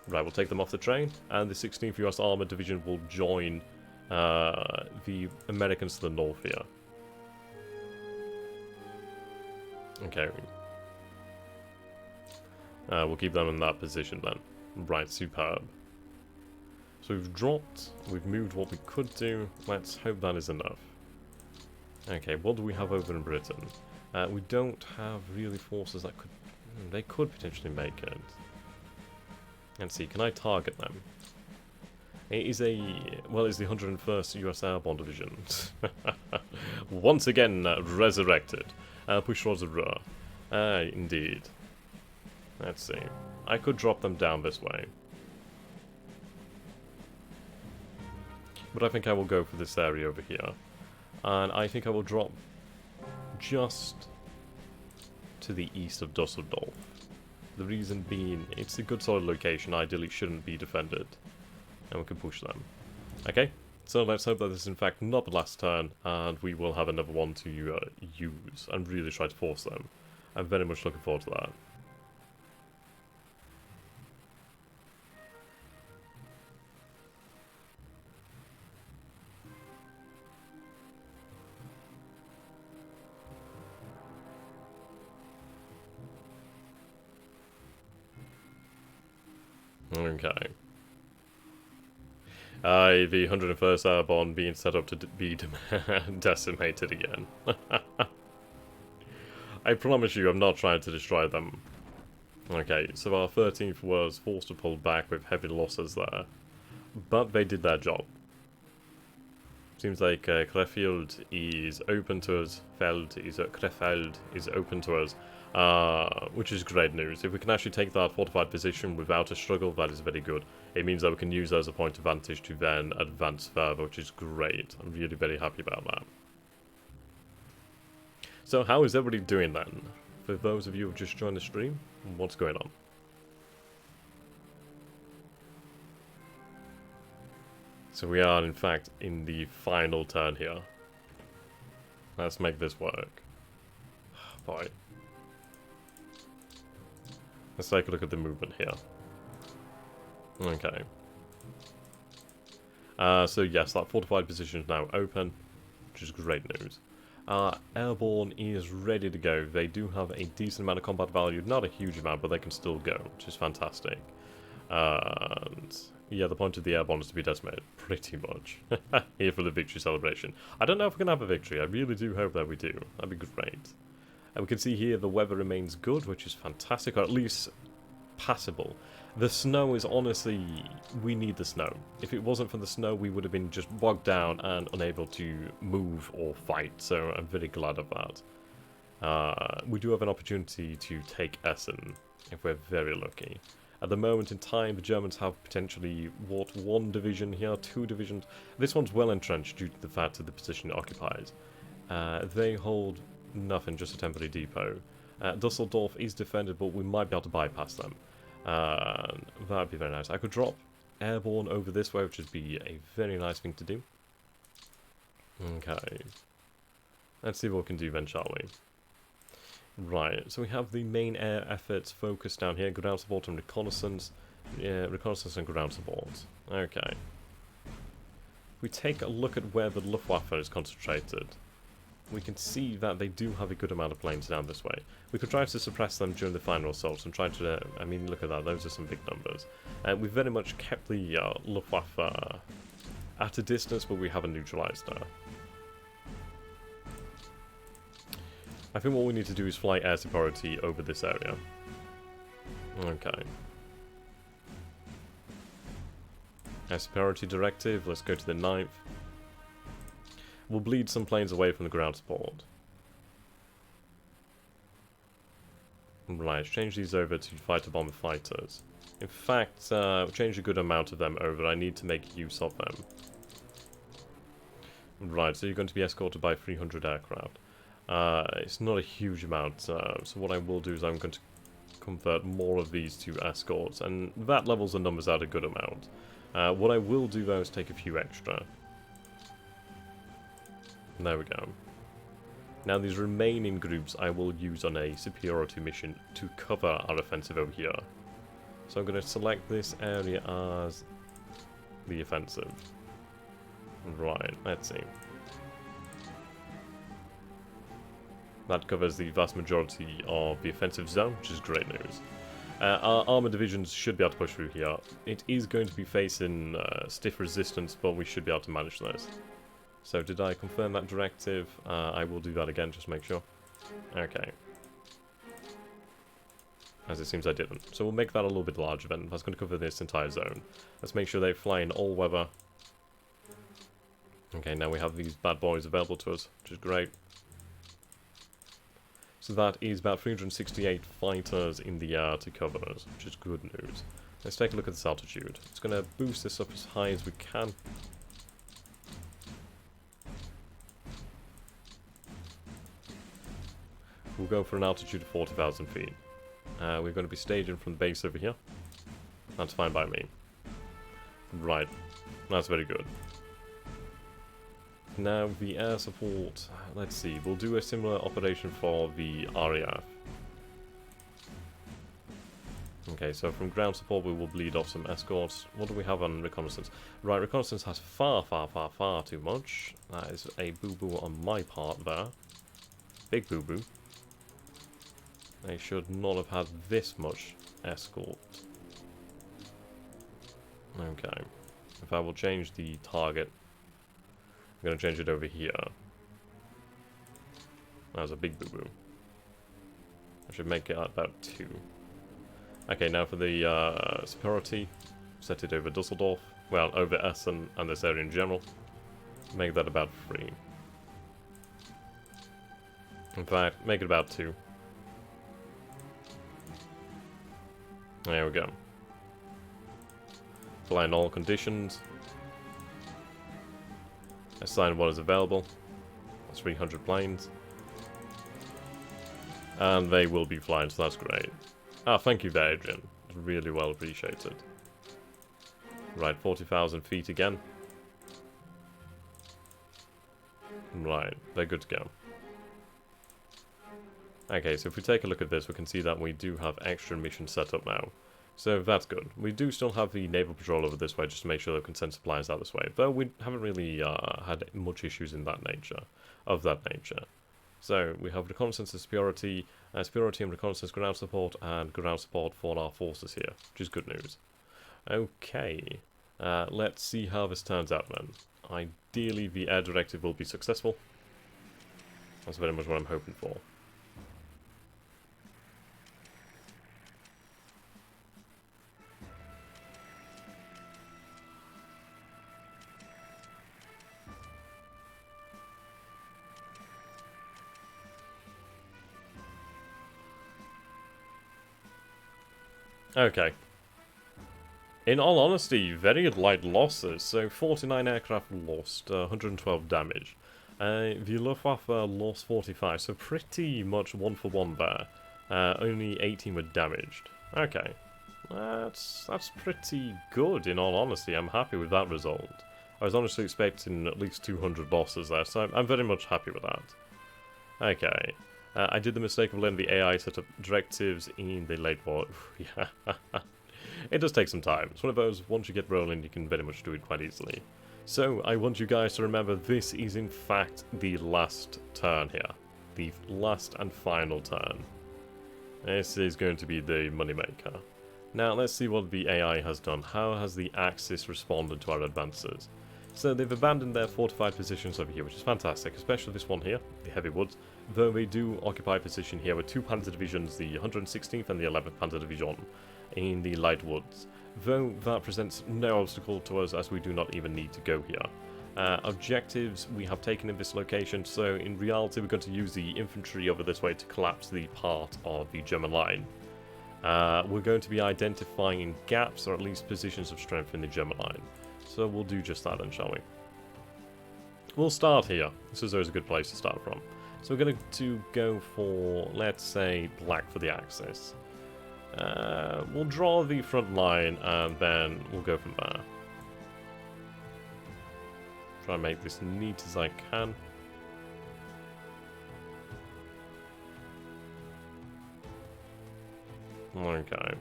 Right, we'll take them off the train, and the 16th US Armoured Division will join the Americans to the north here. Okay. We'll keep them in that position then. Right, superb. So we've dropped, we've moved what we could do. Let's hope that is enough. Okay, what do we have over in Britain? We don't have really forces that could... They could potentially make it. Let's see, can I target them? It is a... Well, it's the 101st US Airborne Division. Once again, resurrected. Push towards the Ruhr. Indeed. Let's see. I could drop them down this way. But I think I will go for this area over here. And I think I will drop just to the east of Dusseldorf. The reason being, it's a good solid location, ideally shouldn't be defended, and we can push them. Okay, so let's hope that this is in fact not the last turn, and we will have another one to use, and really try to force them. I'm very much looking forward to that. Okay. The 101st Airborne being set up to be decimated again. I promise you I'm not trying to destroy them. Okay, so our 13th was forced to pull back with heavy losses there. But they did their job. Seems like Krefeld is open to us. Krefeld is open to us. Which is great news. If we can actually take that fortified position without a struggle, that is very good. It means that we can use that as a point of vantage to then advance further, which is great. I'm really very happy about that. So how is everybody doing then? For those of you who have just joined the stream, what's going on? So we are in fact in the final turn here. Let's make this work. Boy. Let's take a look at the movement here. Okay. So yes, that fortified position is now open, which is great news. Airborne is ready to go. They do have a decent amount of combat value, not a huge amount, but they can still go, which is fantastic. And yeah, the point of the Airborne is to be decimated, pretty much. Here for the victory celebration. I don't know if we're going to have a victory. I really do hope that we do. That'd be great. And we can see here the weather remains good, which is fantastic, or at least passable. The snow is honestly, we need the snow. If it wasn't for the snow, we would have been just bogged down and unable to move or fight, so I'm very glad of that. We do have an opportunity to take Essen, if we're very lucky. At the moment in time, the Germans have potentially, what, 1 division here, 2 divisions. This one's well entrenched due to the fact of the position it occupies. They hold nothing, just a temporary depot. Dusseldorf is defended, but we might be able to bypass them. That'd be very nice. I could drop Airborne over this way, which would be a very nice thing to do. Okay. Let's see what we can do then, shall we? Right, so we have the main air efforts focused down here. Ground support and reconnaissance. Yeah, reconnaissance and ground support. Okay. If we take a look at where the Luftwaffe is concentrated, we can see that they do have a good amount of planes down this way. We could try to suppress them during the final assaults and try to, I mean, look at that, those are some big numbers. We've very much kept the Luftwaffe at a distance, but we haven't neutralized her. I think what we need to do is fly air superiority over this area. Okay. Air superiority directive, let's go to the 9th. We'll bleed some planes away from the ground support. Right, change these over to fighter bomber fighters. In fact, change a good amount of them over. I need to make use of them. Right, so you're going to be escorted by 300 aircraft. It's not a huge amount, so what I will do is I'm going to convert more of these to escorts, and that levels the numbers out a good amount. What I will do though is take a few extra. There we go. Now these remaining groups I will use on a superiority mission to cover our offensive over here. So I'm going to select this area as the offensive. Right, let's see. That covers the vast majority of the offensive zone, which is great news. Our armor divisions should be able to push through here. It is going to be facing stiff resistance, but we should be able to manage this. So did I confirm that directive? I will do that again, just make sure. Okay. As it seems I didn't. So we'll make that a little bit larger then. That's going to cover this entire zone. Let's make sure they fly in all weather. Okay, now we have these bad boys available to us, which is great. So that is about 368 fighters in the air to cover us, which is good news. Let's take a look at this altitude. It's going to boost this up as high as we can. we'll go for an altitude of 40,000 feet. We're going to be staging from the base over here. That's fine by me. Right, that's very good. Now the air support, let's see, we'll do a similar operation for the RAF. Okay, so from ground support we will bleed off some escorts. What do we have on reconnaissance? Right, reconnaissance has far too much. That is a boo-boo on my part there. Big boo-boo. They should not have had this much escort. Okay. If I will change the target, I'm going to change it over here. That's a big boo-boo. I should make it about 2. Okay, now for the superiority, set it over Dusseldorf. Well, over Essen and this area in general. Make that about 3. In fact, make it about 2. There we go. Fly in all conditions. Assign what is available. That's 300 planes. And they will be flying, so that's great. Ah, thank you there, Adrian. It's really well appreciated. Right, 40,000 feet again. Right, they're good to go. Okay, so if we take a look at this, we can see that we do have extra missions set up now. So that's good. We do still have the naval patrol over this way, just to make sure that we can send supplies out this way. Though we haven't really had much issues in that nature, So we have reconnaissance and superiority and reconnaissance ground support, and ground support for our forces here, which is good news. Okay, let's see how this turns out then. Ideally, the air directive will be successful. That's very much what I'm hoping for. Okay. In all honesty, very light losses. So 49 aircraft lost, 112 damage. The Luftwaffe lost 45, so pretty much 1 for 1 there. Only 18 were damaged. Okay. That's pretty good, in all honesty. I'm happy with that result. I was honestly expecting at least 200 losses there, so I'm very much happy with that. Okay. I did the mistake of letting the AI set up directives in the late war. Yeah. It does take some time. It's one of those, once you get rolling, you can very much do it quite easily. So, I want you guys to remember this is in fact the last turn here. The last and final turn. This is going to be the moneymaker. Now, let's see what the AI has done. How has the Axis responded to our advances? So they've abandoned their fortified positions over here, which is fantastic, especially this one here, the Heavy Woods, though they do occupy a position here with 2 Panzer Divisions, the 116th and the 11th Panzer Division, in the Light Woods, though that presents no obstacle to us as we do not even need to go here. Objectives we have taken in this location, so in reality we're going to use the infantry over this way to collapse the part of the German line. We're going to be identifying gaps, or at least positions of strength in the German line. So we'll do just that then, shall we? We'll start here. This is always a good place to start from. So we're going to go for, let's say, black for the Axis. We'll draw the front line and then we'll go from there. Try and make this neat as I can. Okay.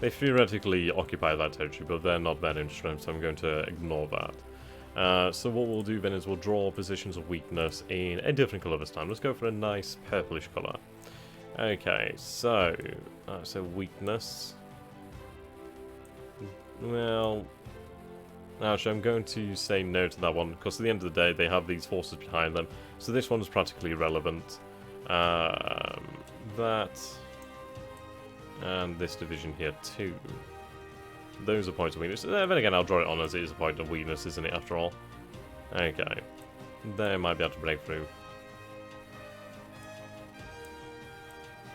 They theoretically occupy that territory, but they're not that in strength, so I'm going to ignore that. So what we'll do then is we'll draw positions of weakness in a different colour this time. Let's go for a nice purplish colour. Okay, so weakness. Well, actually I'm going to say no to that one, because at the end of the day they have these forces behind them, so this one is practically irrelevant. That... and this division here too. Those are points of weakness. Then again, I'll draw it on as it is a point of weakness, isn't it, after all? Okay. They might be able to break through.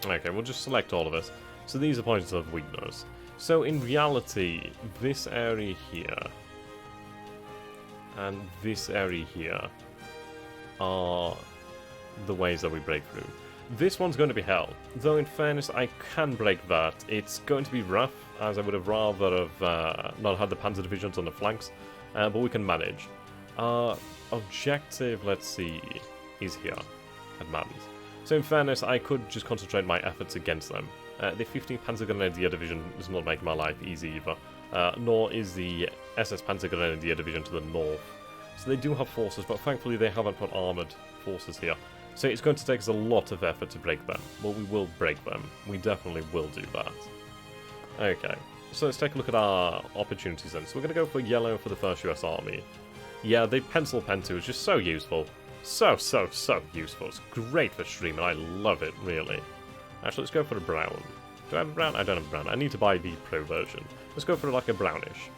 Okay, we'll just select all of us. So these are points of weakness. So in reality, this area here and this area here are the ways that we break through. This one's going to be hell, though in fairness I can break that. It's going to be rough, as I would have rather have not had the Panzer divisions on the flanks, but we can manage. Our objective, let's see, is here at Mans. So in fairness, I could just concentrate my efforts against them. The 15th Panzer Grenadier Division does not make my life easy either, nor is the SS Panzer Grenadier Division to the north. So they do have forces, but thankfully they haven't put armoured forces here. So it's going to take us a lot of effort to break them. Well, we will break them. We definitely will do that. Okay, so let's take a look at our opportunities then. So we're going to go for yellow for the 1st US Army. Yeah, the pencil pen tool is just so useful. So useful. It's great for streaming. I love it, really. Actually, let's go for a brown. Do I have a brown? I don't have a brown. I need to buy the pro version. Let's go for like a brownish.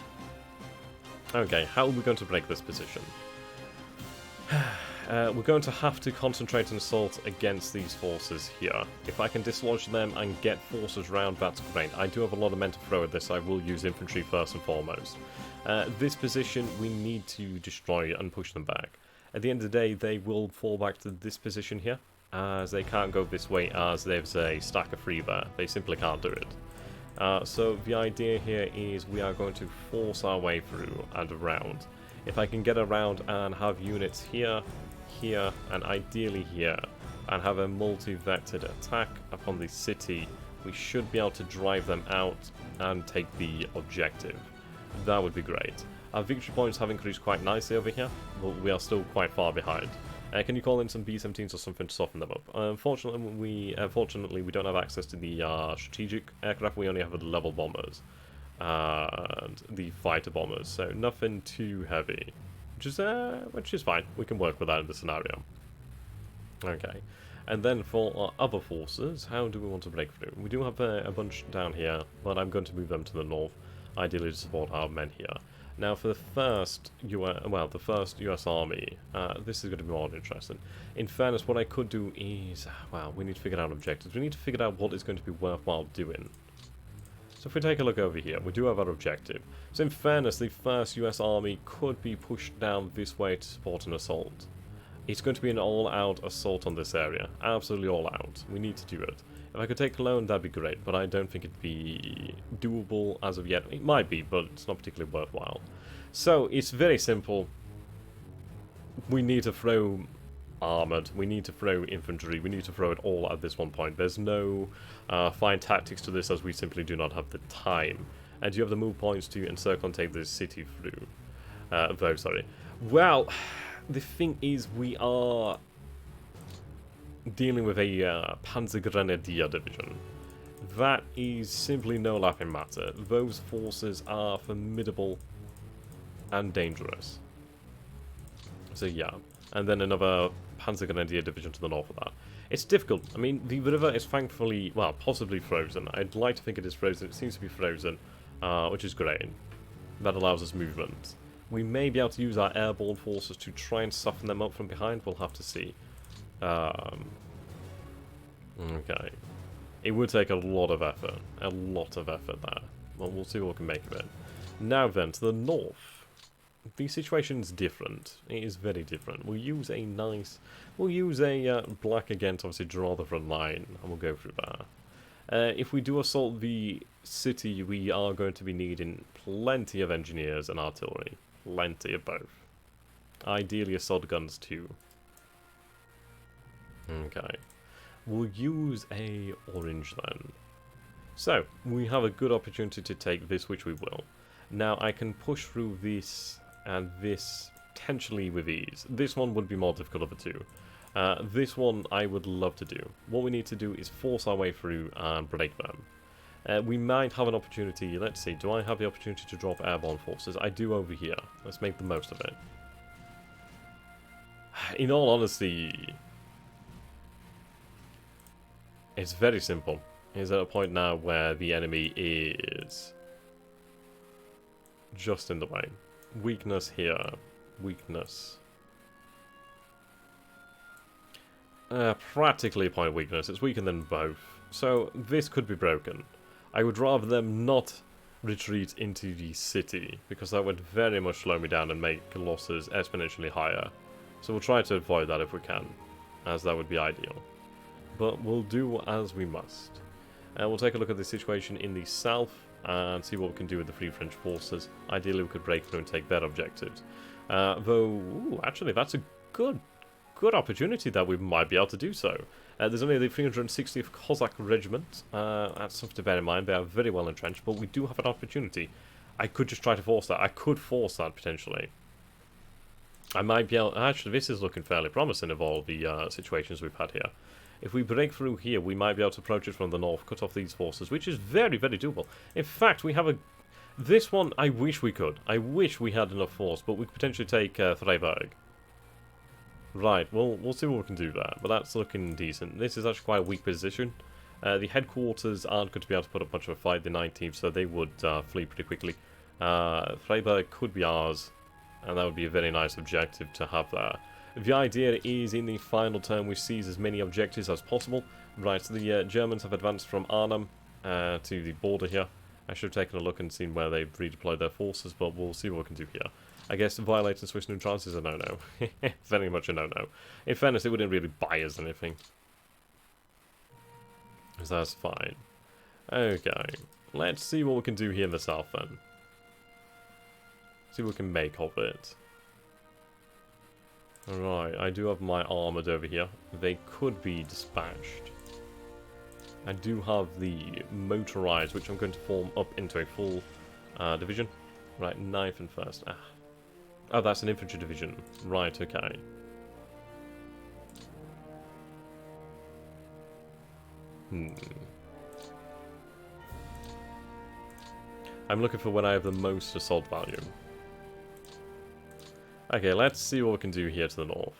Okay, how are we going to break this position? We're going to have to concentrate an assault against these forces here. If I can dislodge them and get forces round, that's great. I do have a lot of men to throw at this, so I will use infantry first and foremost. This position, we need to destroy and push them back. At the end of the day, they will fall back to this position here, as they can't go this way as there's a stack of free there. They simply can't do it. So the idea here is we are going to force our way through and around. If I can get around and have units here, here, and ideally here, and have a multi-vectored attack upon the city, we should be able to drive them out and take the objective. That would be great. Our victory points have increased quite nicely over here, but we are still quite far behind. Can you call in some B-17s or something to soften them up? Unfortunately, we don't have access to the strategic aircraft. We only have the level bombers and the fighter bombers, so nothing too heavy, which is fine. We can work with that in the scenario. Okay, and then for our other forces, how do we want to break through? We do have a bunch down here, but I'm going to move them to the north, ideally to support our men here. Now for the first US Army, this is going to be more interesting. In fairness, what I could do is, well, we need to figure out objectives. We need to figure out what is going to be worthwhile doing. So if we take a look over here, we do have our objective. So in fairness, the 1st US Army could be pushed down this way to support an assault. It's going to be an all-out assault on this area. Absolutely all out. We need to do it. If I could take Cologne, that'd be great, but I don't think it'd be doable as of yet. It might be, but it's not particularly worthwhile. So, it's very simple. We need to throw armoured, we need to throw infantry, we need to throw it all at this one point. There's no fine tactics to this, as we simply do not have the time. And you have the move points to encircle and take the city through. Well, the thing is, we are dealing with a Panzer Grenadier division. That is simply no laughing matter. Those forces are formidable and dangerous. So yeah, and then another Panzer Grenadier division to the north of that. It's difficult. I mean, the river is thankfully, well, possibly frozen. I'd like to think it is frozen. It seems to be frozen, which is great. That allows us movement. We may be able to use our airborne forces to try and soften them up from behind. We'll have to see. Okay. It would take a lot of effort. A lot of effort there. Well, we'll see what we can make of it. Now then, to the north. The situation's different. It is very different. We'll use a black again to obviously draw the front line, and we'll go through that. If we do assault the city, we are going to be needing plenty of engineers and artillery. Plenty of both. Ideally assault guns too. Okay. We'll use a orange then. So, we have a good opportunity to take this, which we will. Now, I can push through this and this potentially with ease. This one would be more difficult of the two. This one I would love to do. What we need to do is force our way through and break them. We might have an opportunity. Let's see, do I have the opportunity to drop airborne forces? I do over here. Let's make the most of it. In all honesty, it's very simple. It's at a point now where the enemy is just in the way. Weakness here. Weakness. Practically a point of weakness. It's weaker than both. So this could be broken. I would rather them not retreat into the city, because that would very much slow me down and make losses exponentially higher. So we'll try to avoid that if we can. as that would be ideal. But we'll do as we must. We'll take a look at the situation in the south and see what we can do with the Free French forces. Ideally, we could break through and take their objectives. Actually, that's a good opportunity that we might be able to do so. There's only the 360th Cossack Regiment. That's something to bear in mind. They are very well entrenched, but we do have an opportunity. I could just try to force that. I could force that, potentially. I might be able... Actually, this is looking fairly promising of all the situations we've had here. If we break through here, we might be able to approach it from the north, cut off these forces, which is very, very doable. In fact, we have a... This one, I wish we could. I wish we had enough force, but we could potentially take Freiburg. Right, well, we'll see what we can do there, but that's looking decent. This is actually quite a weak position. The headquarters aren't going to be able to put up much of a fight, the 19th, so they would flee pretty quickly. Freiburg could be ours, and that would be a very nice objective to have there. The idea is in the final turn we seize as many objectives as possible. Right, so the Germans have advanced from Arnhem to the border here. I should have taken a look and seen where they've redeployed their forces, but we'll see what we can do here. I guess violating Swiss neutrality is a no-no. Very much a no-no. In fairness, it wouldn't really buy us anything. So that's fine. Okay, let's see what we can do here in the south then. See what we can make of it. Alright, I do have my armoured over here. They could be dispatched. I do have the motorized, which I'm going to form up into a full division. Right, 9th and 1st. Ah. Oh, that's an infantry division. Right, okay. I'm looking for when I have the most assault value. Okay, let's see what we can do here to the north.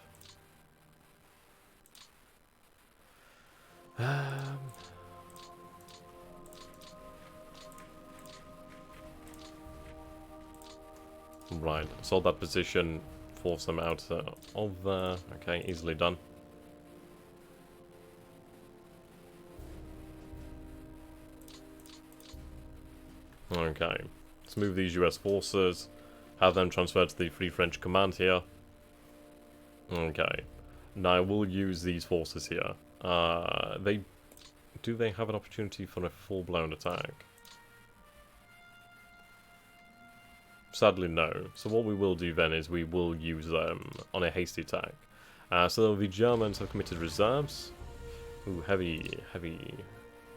Right, assault that position, force them out of there. Okay, easily done. Okay, let's move these US forces. Have them transferred to the Free French Command here. Okay. Now we'll use these forces here. Do they have an opportunity for a full-blown attack? Sadly, no. So what we will do then is we will use them on a hasty attack. So the Germans have committed reserves. Ooh, heavy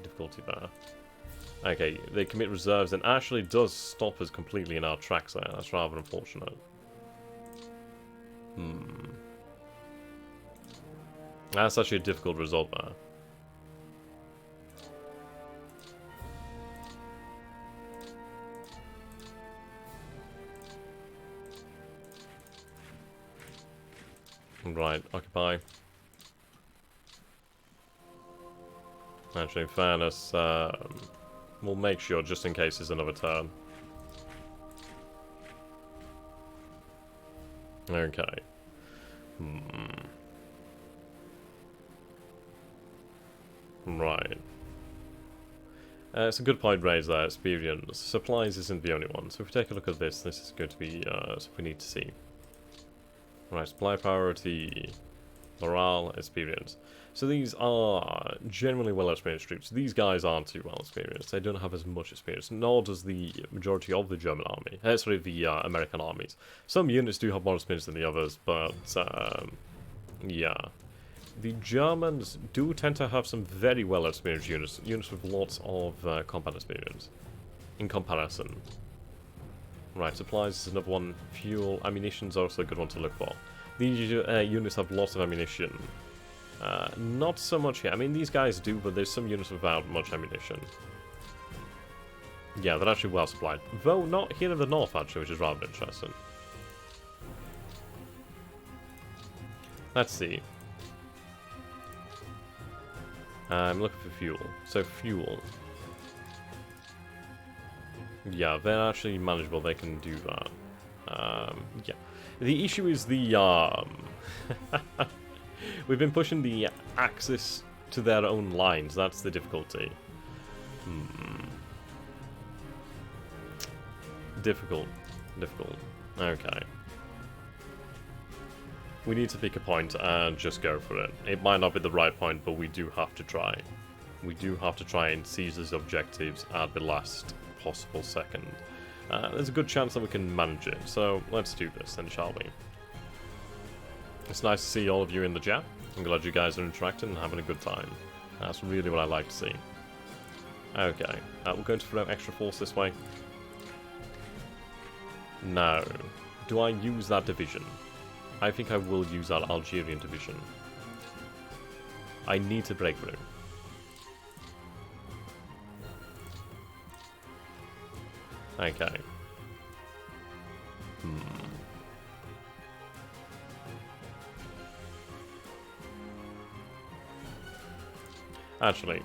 difficulty there. Okay, they commit reserves and actually does stop us completely in our tracks there. That's rather unfortunate. That's actually a difficult result there. Right, occupy. Actually, in fairness, we'll make sure just in case there's another turn. Okay. Right. It's a good point raised there, experience. Supplies isn't the only one. So if we take a look at this, this is going to be something we need to see. Right, supply priority, morale, experience. So these are generally well-experienced troops. These guys aren't too well-experienced. They don't have as much experience, nor does the majority of the German army. Sorry, the American armies. Some units do have more experience than the others, but yeah. The Germans do tend to have some very well-experienced units. Units with lots of combat experience, in comparison. Right, supplies is another one. Fuel, ammunition is also a good one to look for. These units have lots of ammunition. Not so much here. I mean, these guys do, but there's some units without much ammunition. Yeah, they're actually well supplied. Though not here in the north, actually, which is rather interesting. Let's see. I'm looking for fuel. So, fuel. Yeah, they're actually manageable. They can do that. Yeah. The issue is the, we've been pushing the Axis to their own lines. That's the difficulty. Difficult. Okay. We need to pick a point and just go for it. It might not be the right point, but we do have to try. We do have to try and seize these objectives at the last possible second. There's a good chance that we can manage it, so let's do this then, shall we? It's nice to see all of you in the chat. I'm glad you guys are interacting and having a good time. That's really what I like to see. Okay, we're going to throw extra force this way. Now, do I use that division? I think I will use that Algerian division. I need to break through. Okay. Actually,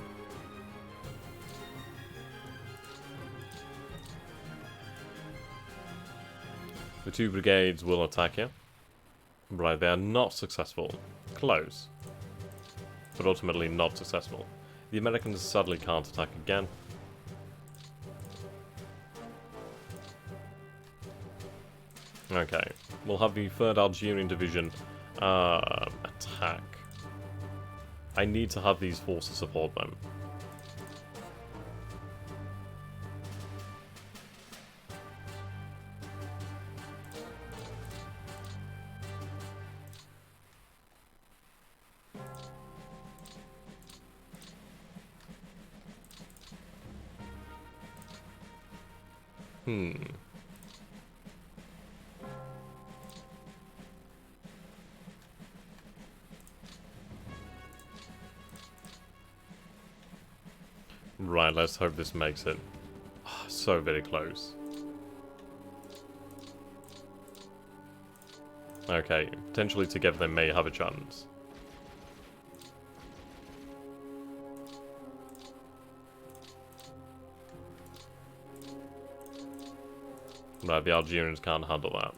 the 2 brigades will attack you. Right, they are not successful. Close. But ultimately not successful. The Americans sadly can't attack again. Okay, we'll have the 3rd Algerian Division attack. I need to have these forces support them. Right, let's hope this makes it. Oh, so very close. Okay, potentially together they may have a chance. Right, the Algerians can't handle that.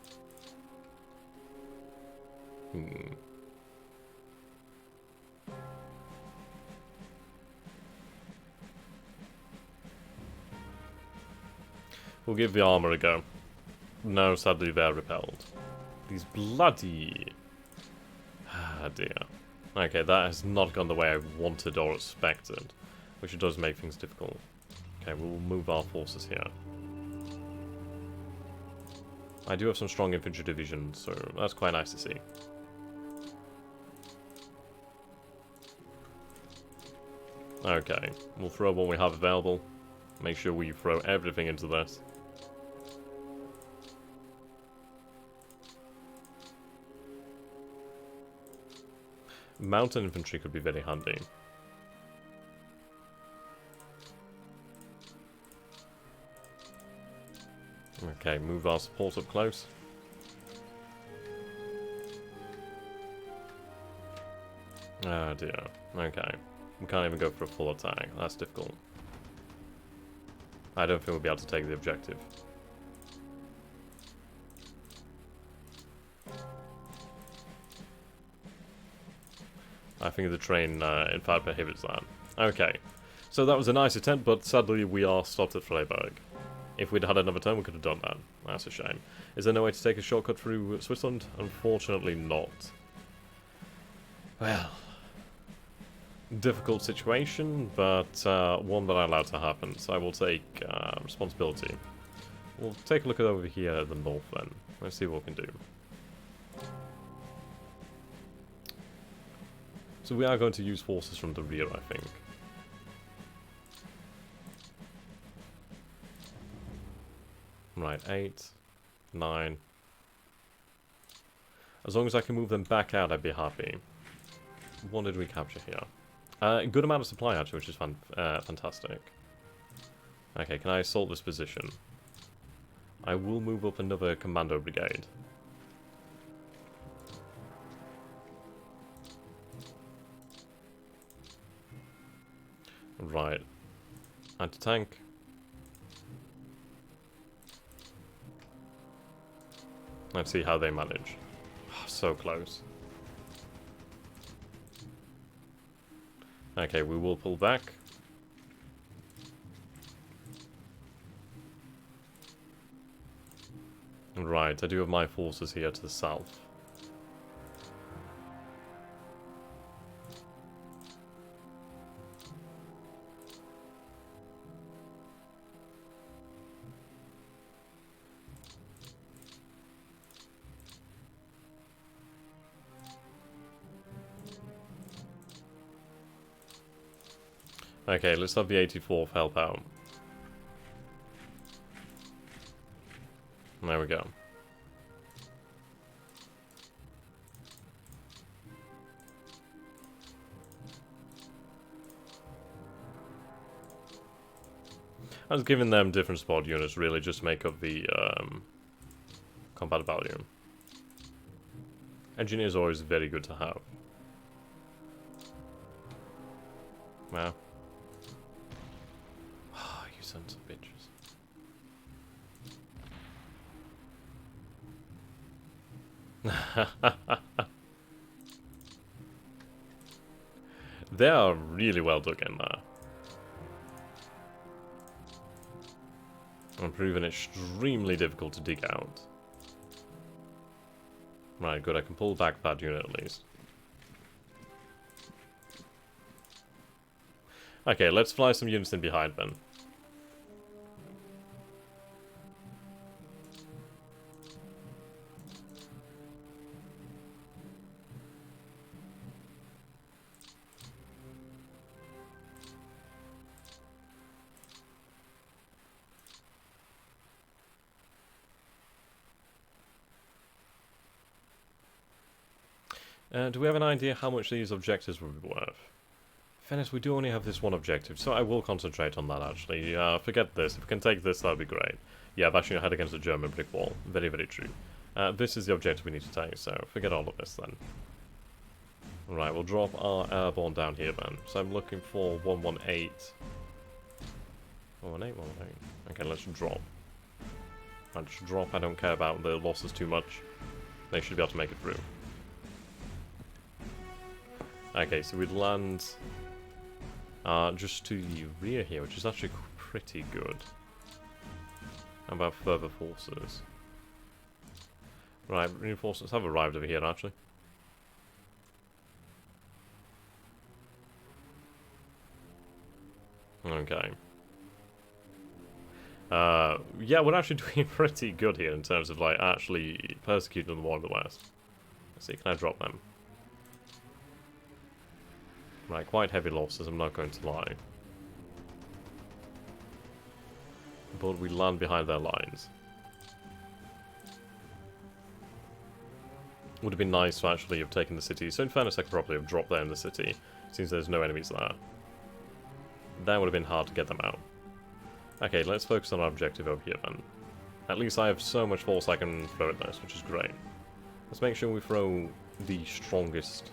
We'll give the armor a go. No, sadly they're repelled. These bloody... Ah, dear. Okay, that has not gone the way I wanted or expected, which does make things difficult. Okay, we'll move our forces here. I do have some strong infantry divisions, so that's quite nice to see. Okay, we'll throw what we have available. Make sure we throw everything into this. Mountain infantry could be very handy. Okay, move our support up close. Oh dear. Okay. We can't even go for a full attack. That's difficult. I don't think we'll be able to take the objective. I think the train, in fact, prohibits that. Okay. So that was a nice attempt, but sadly we are stopped at Freiburg. If we'd had another turn, we could have done that. That's a shame. Is there no way to take a shortcut through Switzerland? Unfortunately not. Well... difficult situation, but one that I allowed to happen, so I will take responsibility. We'll take a look at over here at the north then. Let's see what we can do. So we are going to use forces from the rear, I think. Right, 8, 9. As long as I can move them back out, I'd be happy. What did we capture here? A good amount of supply, actually, which is fantastic. Okay, can I assault this position? I will move up another commando brigade. Right. Anti-tank. Let's see how they manage. So close. Okay, we will pull back. Right, I do have my forces here to the south. Okay, let's have the 84th help out. There we go. I was giving them different support units really just to make up the combat value. Engineer is always very good to have. Wow. Oh, you sons of bitches. They are really well dug in there. And proven extremely difficult to dig out. Right, good, I can pull back that unit at least. Okay, let's fly some units in behind then. Do we have an idea how much these objectives will be worth? Fairness, we do only have this one objective, so I will concentrate on that actually. Forget this. If we can take this, that would be great. Yeah, bashing your head against a German brick wall. Very, very true. This is the objective we need to take, so forget all of this then. Right, we'll drop our airborne down here then. So I'm looking for 118. 118, 118. Okay, let's drop. Let's drop. I don't care about the losses too much. They should be able to make it through. Okay, so we'd land just to the rear here, which is actually pretty good. How about further forces? Right, reinforcements have arrived over here, actually. Okay. Yeah, we're actually doing pretty good here in terms of, like, actually persecuting the war in the West. Let's see, can I drop them? Right, quite heavy losses, I'm not going to lie. But we land behind their lines. Would have been nice to actually have taken the city. So in fairness, I could probably have dropped there in the city, since there's no enemies there. That would have been hard to get them out. Okay, let's focus on our objective over here then. At least I have so much force I can throw at this, which is great. Let's make sure we throw the strongest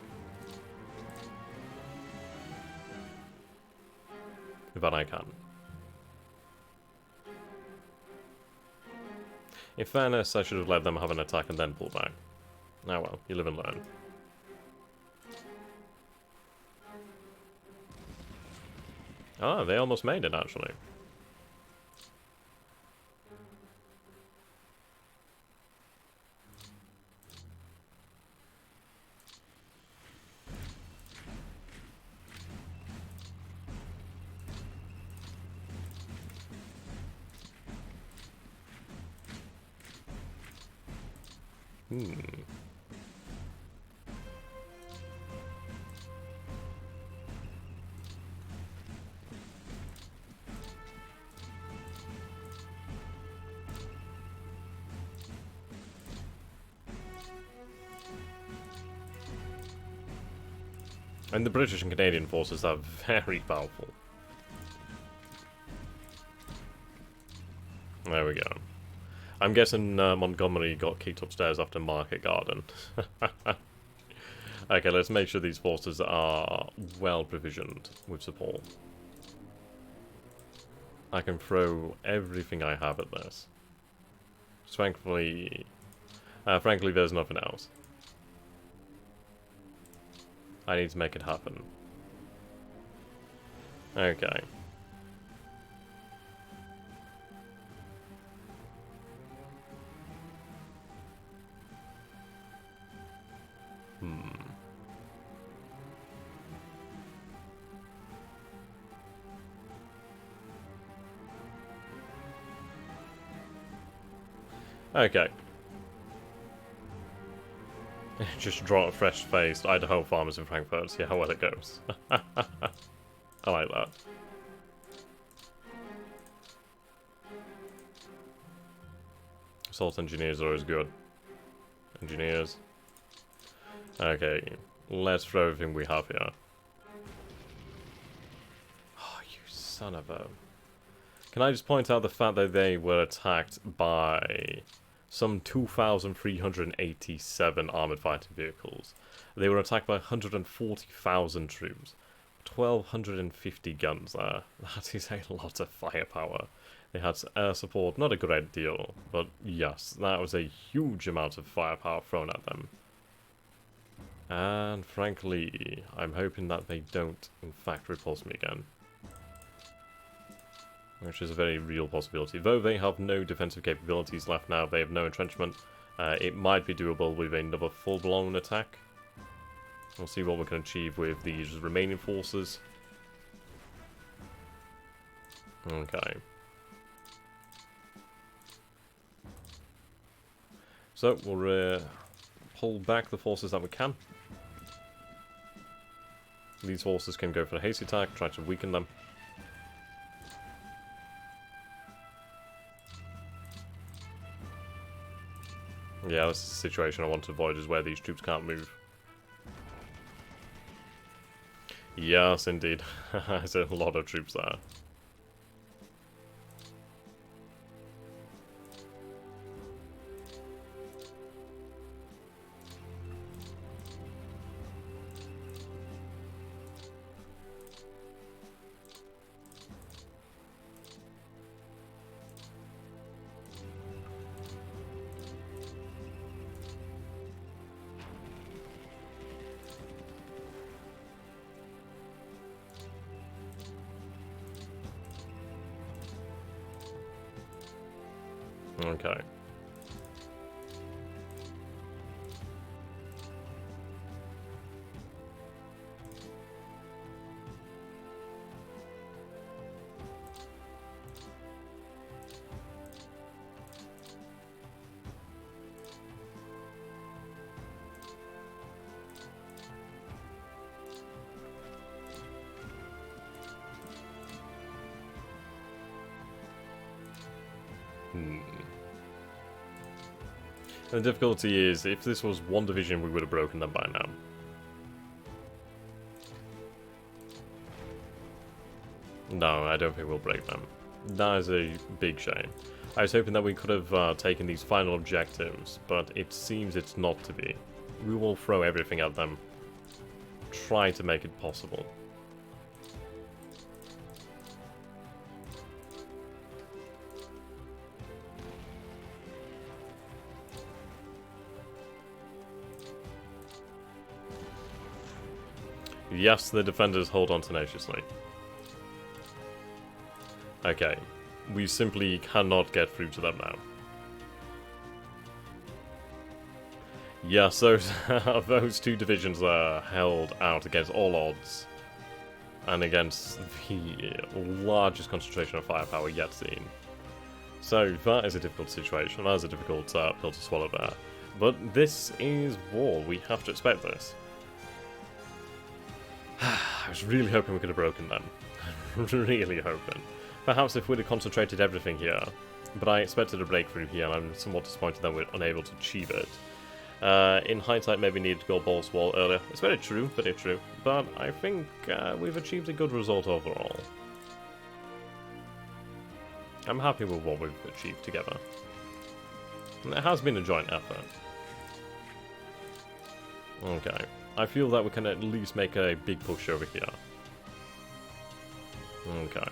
that I can. In fairness, I should have let them have an attack and then pull back. Oh well, you live and learn. Ah, they almost made it, actually. And the British and Canadian forces are very powerful. There we go. I'm guessing Montgomery got kicked upstairs after Market Garden. Okay, let's make sure these forces are well provisioned with support. I can throw everything I have at this. Frankly, there's nothing else. I need to make it happen. Okay. Okay. Just draw a fresh-faced Idaho farmers in Frankfurt, see how well it goes. I like that. Assault engineers are always good. Engineers. Okay, let's throw everything we have here. Oh, you son of a... Can I just point out the fact that they were attacked by some 2,387 armoured fighting vehicles. They were attacked by 140,000 troops. 1,250 guns there. That is a lot of firepower. They had air support, not a great deal, but yes, that was a huge amount of firepower thrown at them. And frankly, I'm hoping that they don't, in fact, repulse me again. Which is a very real possibility. Though they have no defensive capabilities left now, they have no entrenchment, it might be doable with another full-blown attack. We'll see what we can achieve with these remaining forces. Okay. So, we'll pull back the forces that we can. These forces can go for a hasty attack, try to weaken them. Yeah, this is the situation I want to avoid, is where these troops can't move. Yes, indeed. There's a lot of troops there. Okay. The difficulty is, if this was one division, we would have broken them by now. No, I don't think we'll break them. That is a big shame. I was hoping that we could have taken these final objectives, but it seems it's not to be. We will throw everything at them. Try to make it possible. Yes, the defenders hold on tenaciously. Okay, we simply cannot get through to them now. Yes, those two divisions are held out against all odds. And against the largest concentration of firepower yet seen. So that is a difficult situation, that is a difficult pill to swallow there. But this is war, we have to expect this. I was really hoping we could have broken them. Really hoping. Perhaps if we'd have concentrated everything here. But I expected a breakthrough here, and I'm somewhat disappointed that we're unable to achieve it. In hindsight, maybe needed to go balls wall earlier. It's very true, very true. But I think we've achieved a good result overall. I'm happy with what we've achieved together. And it has been a joint effort. Okay. I feel that we can at least make a big push over here. Okay.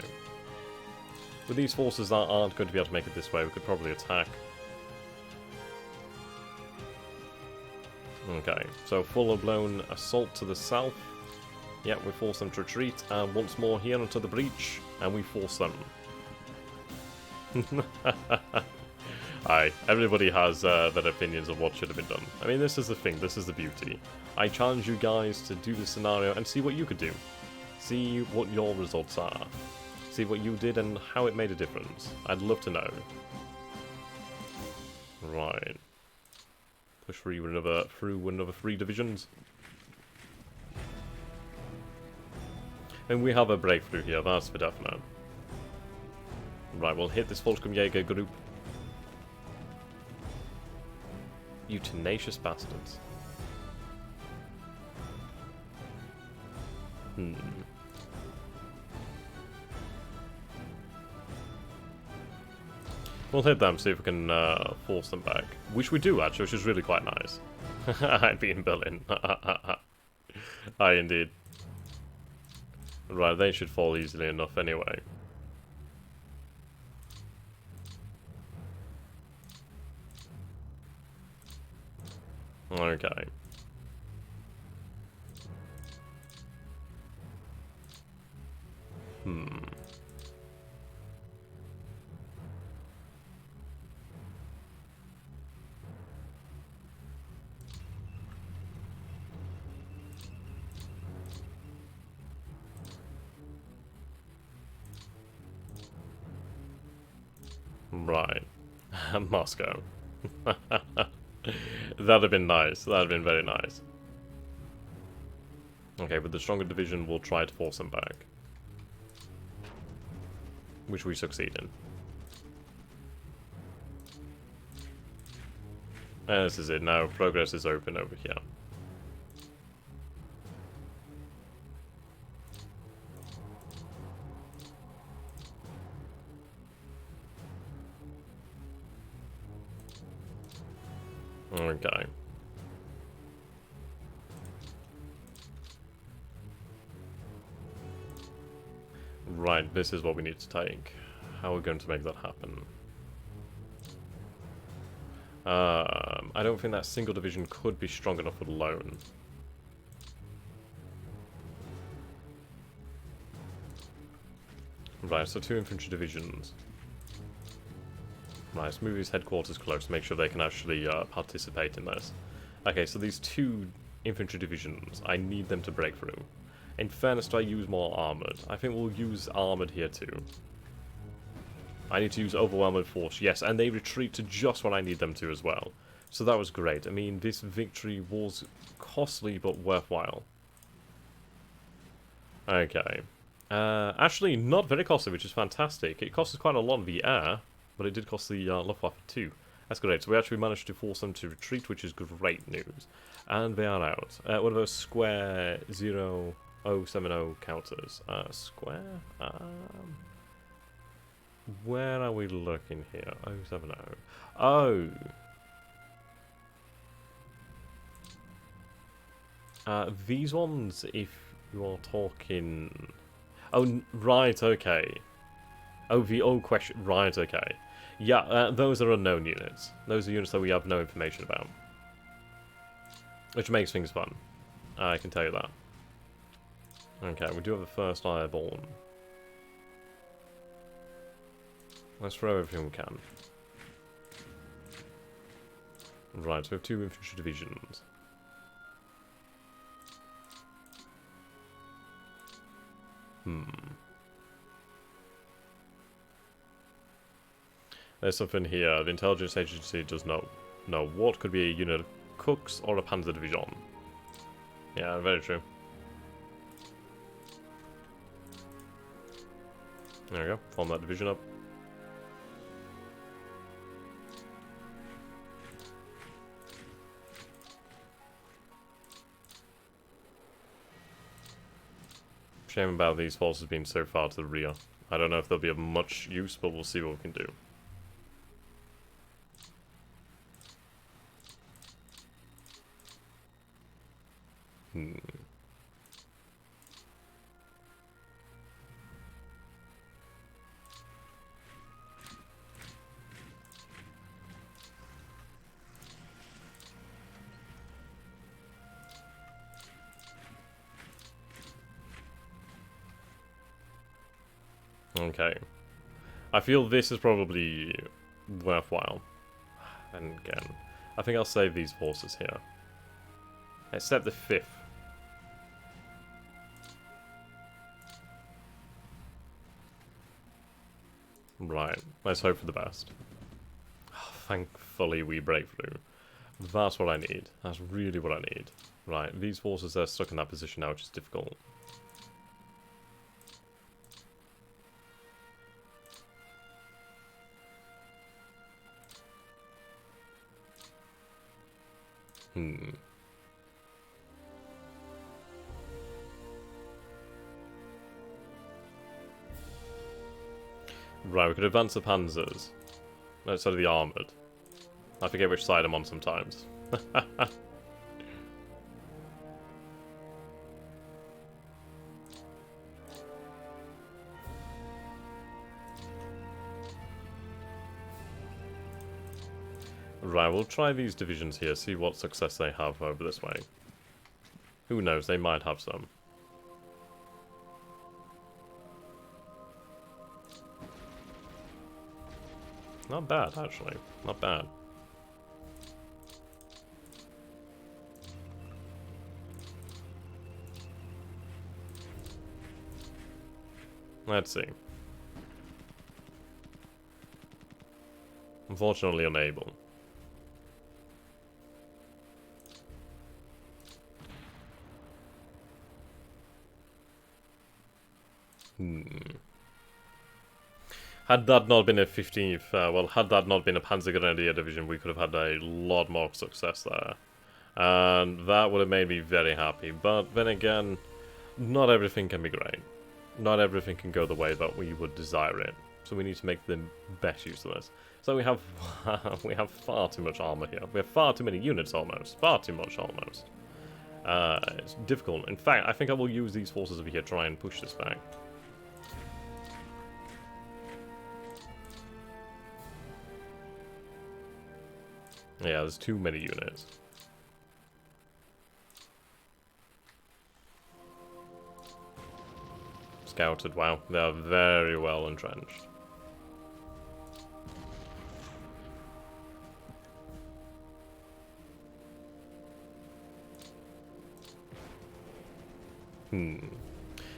With these forces that aren't going to be able to make it this way, we could probably attack. Okay, so full-blown assault to the south. Yeah, we force them to retreat, and once more here into the breach, and we force them. Aye, everybody has their opinions of what should have been done. I mean, this is the thing, this is the beauty. I challenge you guys to do this scenario and see what you could do. See what your results are. See what you did and how it made a difference. I'd love to know. Right. Push through another 3 divisions. And we have a breakthrough here, that's for definite. Right, we'll hit this Volkskomjäger group. You tenacious bastards. We'll hit them, see if we can force them back. Which we do, actually, which is really quite nice. I'd be in Berlin. Aye, indeed. Right, they should fall easily enough anyway. Okay. Right. Moscow. That'd have been nice. That'd have been very nice. Okay, with the stronger division, we'll try to force them back. Which we succeed in. And this is it now. Progress is open over here. Okay. Right, this is what we need to take. How are we going to make that happen? I don't think that single division could be strong enough alone. Right, so 2 infantry divisions. Right, let's move these headquarters close to make sure they can actually participate in this. Okay, so these 2 infantry divisions, I need them to break through. In fairness, do I use more armoured? I think we'll use armoured here too. I need to use overwhelming force, yes, and they retreat to just when I need them to as well. So that was great. I mean, this victory was costly but worthwhile. Okay. Actually, not very costly, which is fantastic. It cost us quite a lot in the air, but it did cost the Luftwaffe too. That's great. So we actually managed to force them to retreat, which is great news. And they are out. What are those square 0070 counters? Square? Where are we looking here? 070. Oh! These ones, if you are talking... Oh, right, okay. Oh, the old question. Right, okay. Yeah, those are unknown units. Those are units that we have no information about. Which makes things fun. I can tell you that. Okay, we do have the first airborne. Let's throw everything we can. Right, so we have 2 infantry divisions. There's something here. The intelligence agency does not know what could be a unit of cooks or a panzer division. Yeah, very true. There we go. Form that division up. Shame about these forces being so far to the rear. I don't know if they'll be of much use, but we'll see what we can do. Okay. I feel this is probably worthwhile. And again, I think I'll save these forces here. Except the 5th. Right, let's hope for the best. Oh, thankfully we break through. That's what I need. That's really what I need. Right, these forces are stuck in that position now, which is difficult. Hmm. Right, we could advance the panzers. Instead of the armoured. I forget which side I'm on sometimes. Right, we'll try these divisions here, see what success they have over this way. Who knows, they might have some. Not bad, actually. Not bad. Let's see. Unfortunately unable. Had that not been a 15th, well, had that not been a Panzergrenadier division, we could have had a lot more success there. And that would have made me very happy. But then again, not everything can be great. Not everything can go the way that we would desire it. So we need to make the best use of this. So we have we have far too much armor here. We have far too many units almost. Far too much almost. It's difficult. In fact, I think I will use these forces over here to try and push this back. Yeah, there's too many units. Scouted, wow. They are very well entrenched.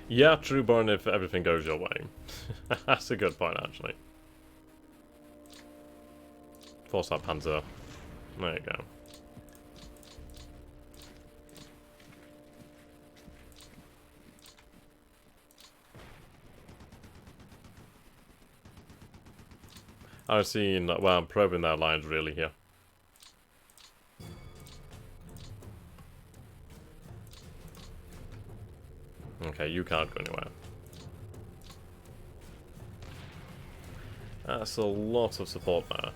Yeah, true burn if everything goes your way. That's a good point, actually. Force that panzer. There you go. I've seen, well, I'm probing their lines really here. Okay, you can't go anywhere. That's a lot of support there.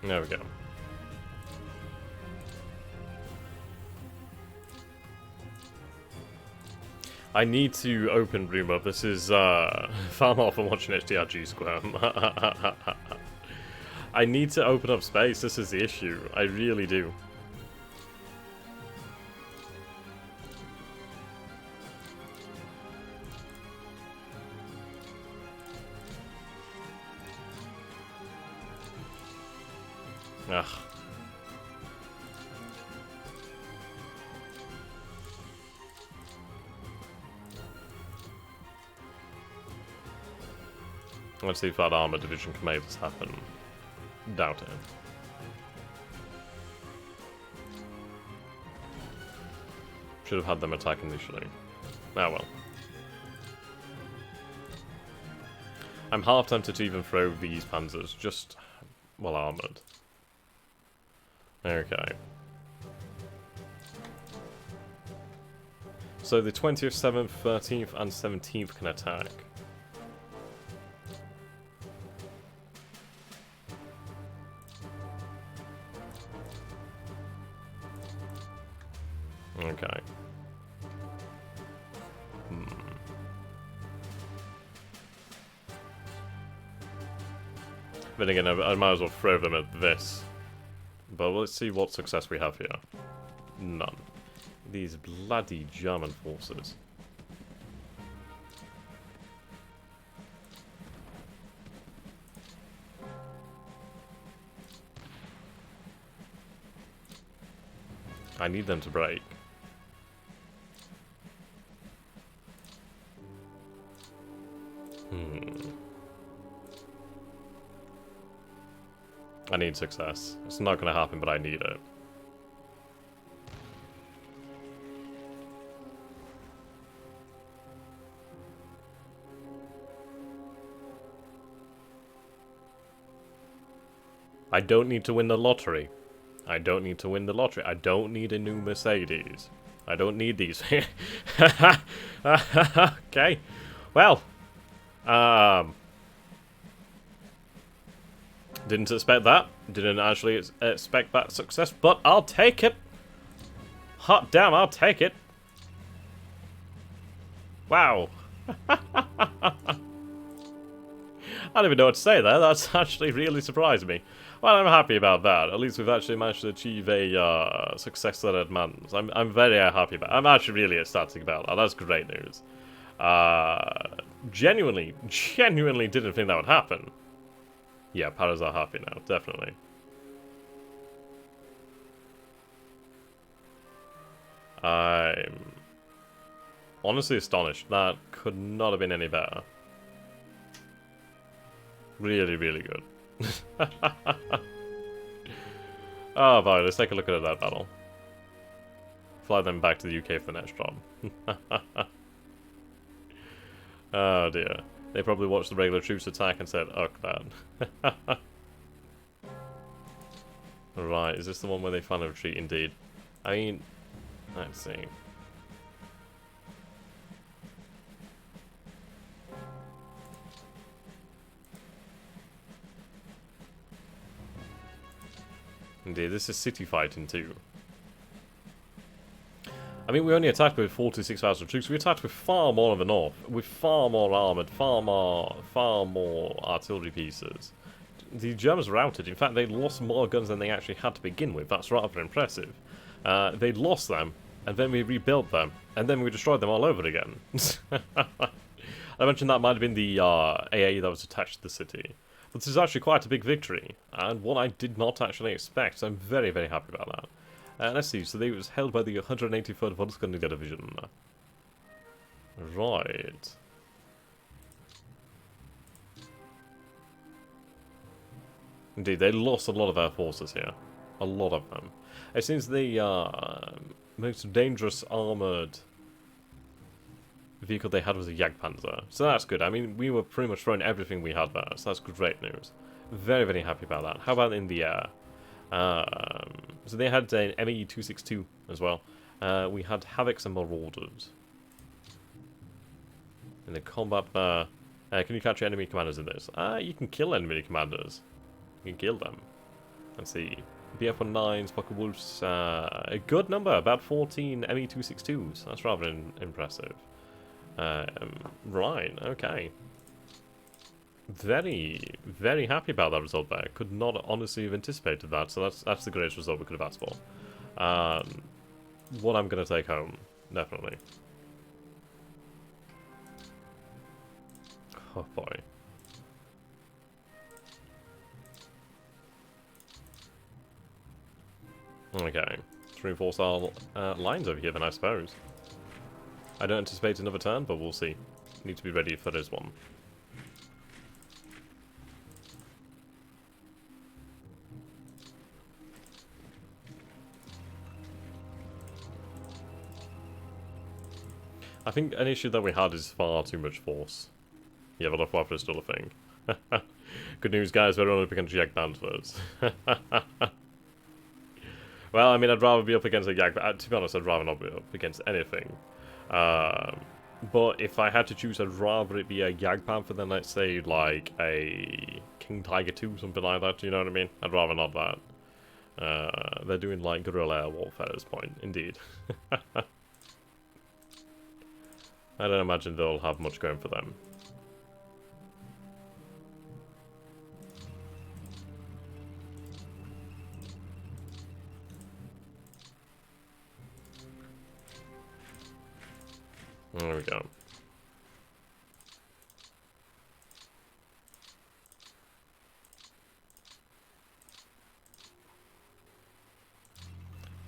There we go. I need to open room up. This is far more from watching XTRG Squirm. I need to open up space. This is the issue. I really do. Ugh. Let's see if that armor division can make this happen. Doubt it. Should have had them attack initially. Ah well. I'm half tempted to even throw these panzers, just well armored. Okay. So the 20th, 7th, 13th, and 17th can attack. Okay. Then again, I might as well throw them at this But let's see what success we have here. None. These bloody German forces. I need them to break. I need success. It's not going to happen, but I need it. I don't need to win the lottery. I don't need to win the lottery. I don't need a new Mercedes. I don't need these. Okay. Well. Didn't expect that. Didn't actually expect that success, but I'll take it. Hot damn, I'll take it. Wow. I don't even know what to say there. That's actually really surprised me. Well, I'm happy about that. At least we've actually managed to achieve a success that it demands. I'm very happy about it. I'm actually really ecstatic about that. That's great news. Genuinely didn't think that would happen. Yeah, Paras are happy now, definitely. I'm honestly astonished. That could not have been any better. Really, really good. Oh, boy, let's take a look at that battle. Fly them back to the UK for the next job. Oh dear. They probably watched the regular troops attack and said, "Ugh, that." Right, is this the one where they finally retreat? Indeed. I mean, let's see. Indeed, this is city fighting too. I mean, we only attacked with 46,000 troops. We attacked with far more in the north, with far more armoured, far more artillery pieces. The Germans routed. In fact, they lost more guns than they actually had to begin with. That's rather impressive. They lost them, and then we rebuilt them, and then we destroyed them all over again. I mentioned that might have been the AA that was attached to the city. But this is actually quite a big victory, and one I did not actually expect, so I'm very, very happy about that. Let's see, so they was held by the 183rd Volkskundiger Division. Right. Indeed, they lost a lot of our forces here. A lot of them. It seems the most dangerous armoured vehicle they had was a Jagdpanzer. So that's good. I mean, we were pretty much throwing everything we had there, so that's great news. Very, very happy about that. How about in the air? So they had an ME-262 as well. We had Havocs and Marauders. In the combat there, can you capture enemy commanders in this? You can kill enemy commanders. You can kill them. Let's see. BF-19s, Pocket Wolves, a good number, about 14 ME-262s. That's rather impressive. Rhine, okay. Very, very happy about that result there. Could not honestly have anticipated that, so that's the greatest result we could have asked for. What I'm going to take home, definitely. Oh boy. Okay, let's reinforce our lines over here then, I suppose. I don't anticipate another turn, but we'll see. Need to be ready for this one. I think an issue that we had is far too much force. Yeah, but Luftwaffe is still a thing. Good news, guys, we're only up against Jagdpanzers. Well, I mean, I'd rather be up against a Jagdpanzer. To be honest, I'd rather not be up against anything. But if I had to choose, I'd rather it be a Jagdpanther than, let's say, like a King Tiger 2, something like that, you know what I mean? I'd rather not that. They're doing, like, guerrilla air warfare at this point, indeed. I don't imagine they'll have much going for them. There we go.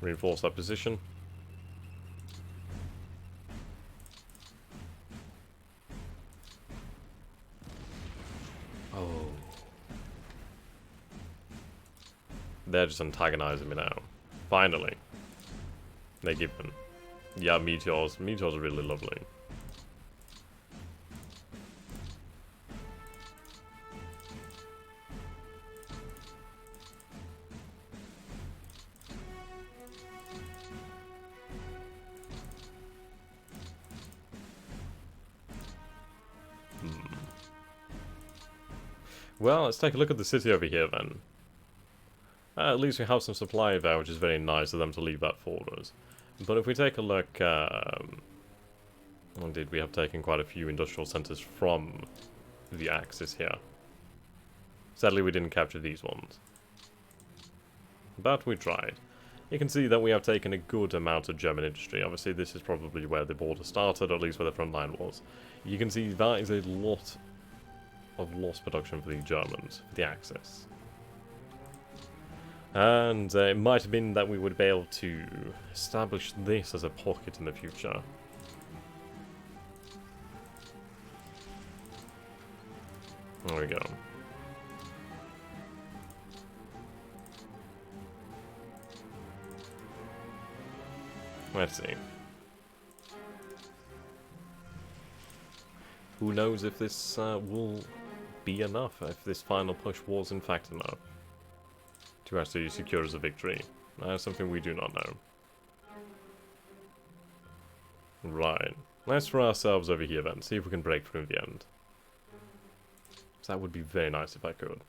Reinforce that position. Oh. They're just antagonizing me now. Finally. They give them. Yeah, meteors. Meteors are really lovely. Well, let's take a look at the city over here then. At least we have some supply there, which is very nice of them to leave that for us. But if we take a look, indeed we have taken quite a few industrial centres from the axis here. Sadly we didn't capture these ones. But we tried. You can see that we have taken a good amount of German industry. Obviously this is probably where the border started, or at least where the front line was. You can see that is a lot of lost production for the Germans, for the Axis. And it might have been that we would be able to establish this as a pocket in the future. There we go. Let's see. Who knows if this will be enough, if this final push was in fact enough to actually secure us a victory. That's something we do not know. Right. Let's throw ourselves over here then, see if we can break through in the end. So that would be very nice if I could.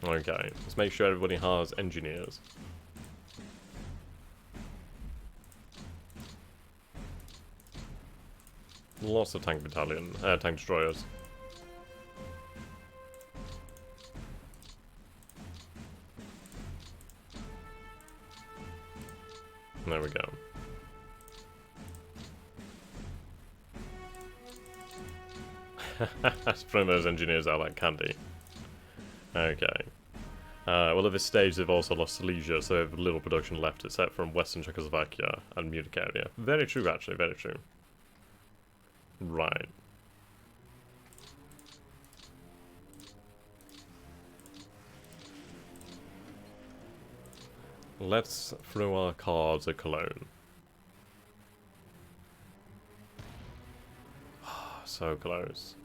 Okay, let's make sure everybody has engineers. Lots of tank tank destroyers. There we go. Sprung those engineers out like candy. Okay. Well, at this stage they've also lost Silesia, so they have little production left except from Western Czechoslovakia and Munich area. Very true, actually, very true. Right. Let's throw our cards at Cologne. So close.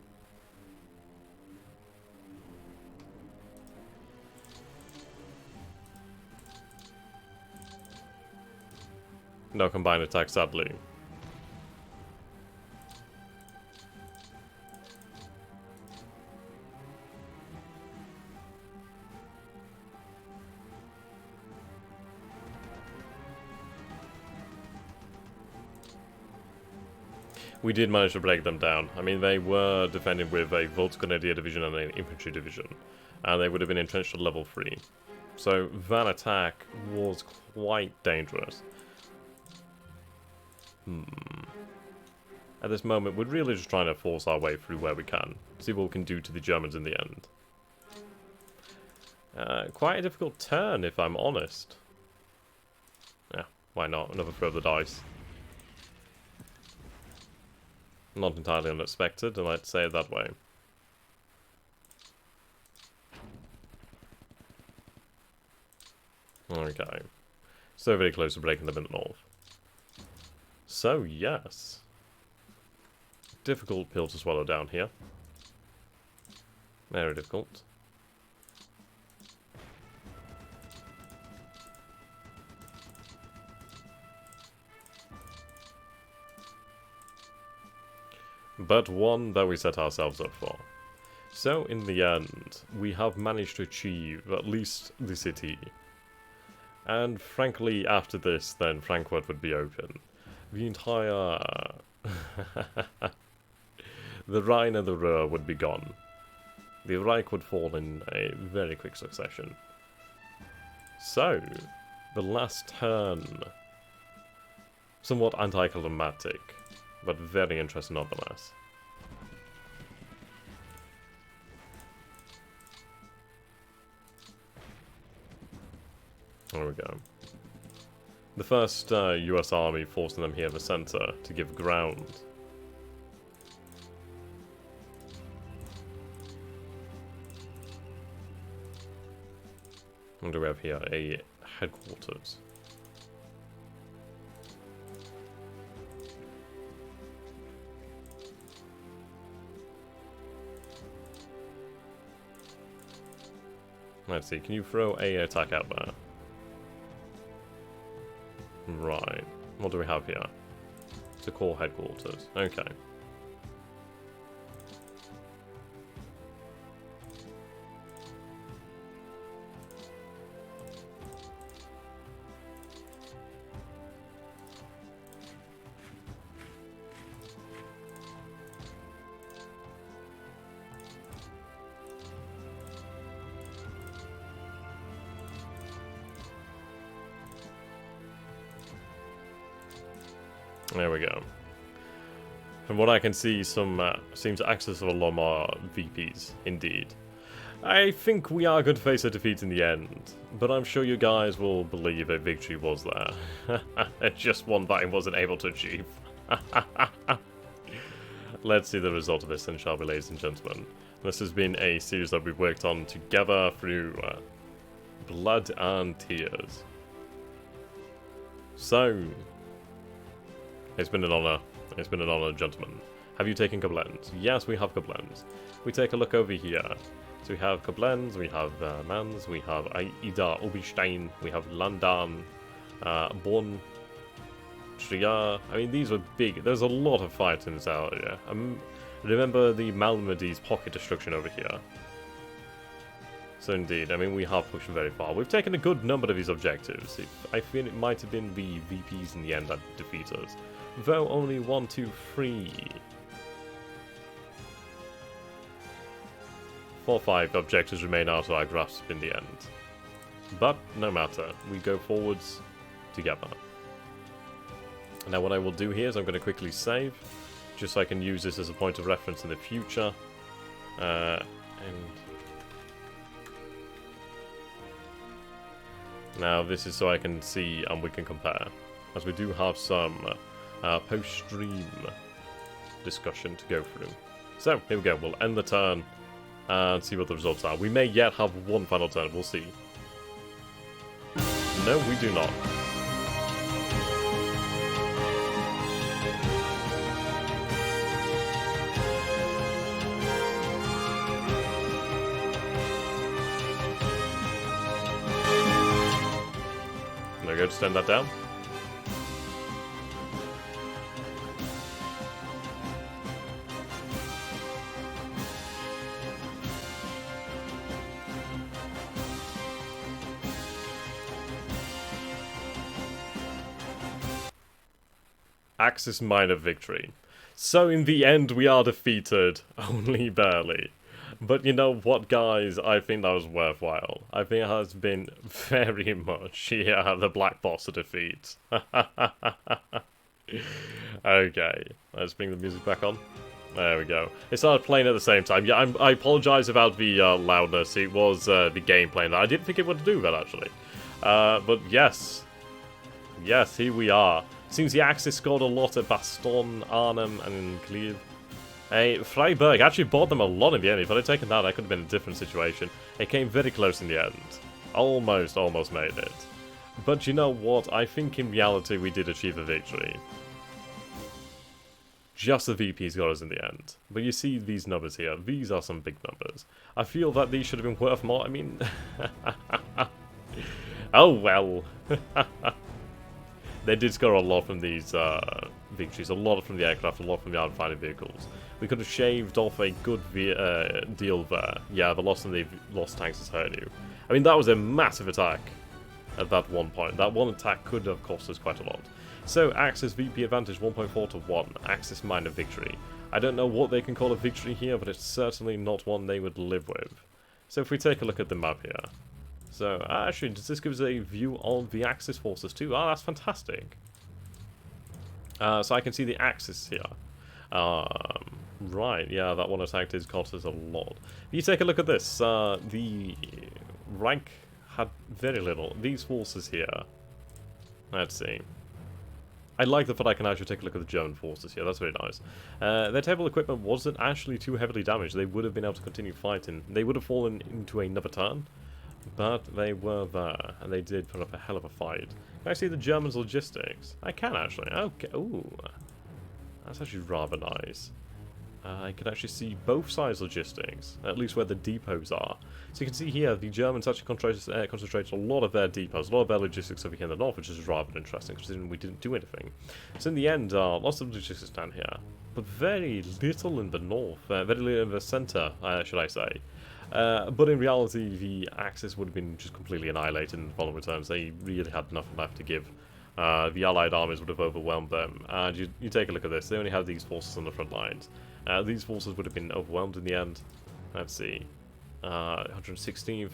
No combined attack, sadly. We did manage to break them down. I mean, they were defending with a Volksgrenadier division and an infantry division, and they would have been entrenched at level 3. So that attack was quite dangerous. At this moment, we're really just trying to force our way through where we can, see what we can do to the Germans in the end. Quite a difficult turn, if I'm honest. Yeah, why not? Another throw of the dice. Not entirely unexpected, and I'd say it that way. Okay. So very close to breaking them in the north. So, yes. Difficult pill to swallow down here. Very difficult. But one that we set ourselves up for. So, in the end, we have managed to achieve at least the city. And frankly, after this, then Frankfurt would be open. The entire... the Rhine and the Ruhr would be gone. The Reich would fall in a very quick succession. So, the last turn. Somewhat anticlimactic, but very interesting nonetheless. There we go. The first US Army forcing them here in the center to give ground. What do we have here? A headquarters. Let's see, can you throw a attack out there? Right. What do we have here? It's a core headquarters. Okay. There we go. From what I can see, some seems to access a lot more VPs, indeed. I think we are going to face a defeat in the end, but I'm sure you guys will believe a victory was there. Just one that I wasn't able to achieve. Let's see the result of this then, shall we, ladies and gentlemen. This has been a series that we've worked on together through blood and tears. So, it's been an honor. It's been an honor, gentlemen. Have you taken Koblenz? Yes, we have Koblenz. We take a look over here. So we have Koblenz, we have Mans, we have Ida Oberstein, we have Landan, Bonn, Trier. I mean, these were big. There's a lot of fights in this area. Remember the Malmödy's pocket destruction over here. So indeed, I mean, we have pushed very far. We've taken a good number of these objectives. I feel it might have been the VPs in the end that defeat us. Though only 1, 2, 3... 4, 5 objectives remain out of our grasp in the end. But, no matter. We go forwards together. Now what I will do here is I'm going to quickly save, just so I can use this as a point of reference in the future. Now this is so I can see and we can compare, as we do have some post-stream discussion to go through. So, here we go, we'll end the turn and see what the results are. We may yet have one final turn, we'll see. No, we do not. There we go, just turn that down. Axis minor victory. So in the end we are defeated, only barely. But you know what, guys, I think that was worthwhile. I think it has been very much, the Black Boss to defeat. Okay, let's bring the music back on. There we go. It started playing at the same time. Yeah, I apologise about the loudness. It was the game playing that. I didn't think it would do that, actually. But yes. Yes, here we are. Seems the Axis scored a lot at Baston, Arnhem, and Cleve. Freiburg actually bought them a lot in the end. If I'd have taken that, I could have been in a different situation. It came very close in the end. Almost made it. But you know what? I think in reality we did achieve a victory. Just the VPs got us in the end. But you see these numbers here. These are some big numbers. I feel that these should have been worth more. I mean... oh well. They did score a lot from these victories, a lot from the aircraft, a lot from the armored fighting vehicles. We could have shaved off a good deal there. Yeah, the loss in the lost tanks has hurt you. I mean, that was a massive attack at that one point. That one attack could have cost us quite a lot. So, Axis VP advantage 1.4 to 1. Axis minor victory. I don't know what they can call a victory here, but it's certainly not one they would live with. So if we take a look at the map here. So, actually, does this give us a view of the Axis forces too? Ah, that's fantastic. So I can see the Axis here. Right, yeah, that one attack did cost us a lot. You take a look at this. The Reich had very little. These forces here. Let's see. I like the fact I can actually take a look at the German forces here. That's very nice. Their table equipment wasn't actually too heavily damaged. They would have been able to continue fighting. They would have fallen into another turn, but they were there, and they did put up a hell of a fight. Can I see the Germans' logistics? I can actually. Okay. Ooh, that's actually rather nice. I can actually see both sides' logistics, at least where the depots are. So you can see here, the Germans actually concentrated a lot of their depots, a lot of their logistics over here in the north, which is rather interesting, considering we didn't do anything. So in the end, lots of logistics down here, but very little in the north, very little in the centre, should I say. But in reality, the Axis would have been just completely annihilated in the following returns. They really had nothing left to give. The Allied armies would have overwhelmed them. And you take a look at this, they only have these forces on the front lines. These forces would have been overwhelmed in the end. Let's see. 116th.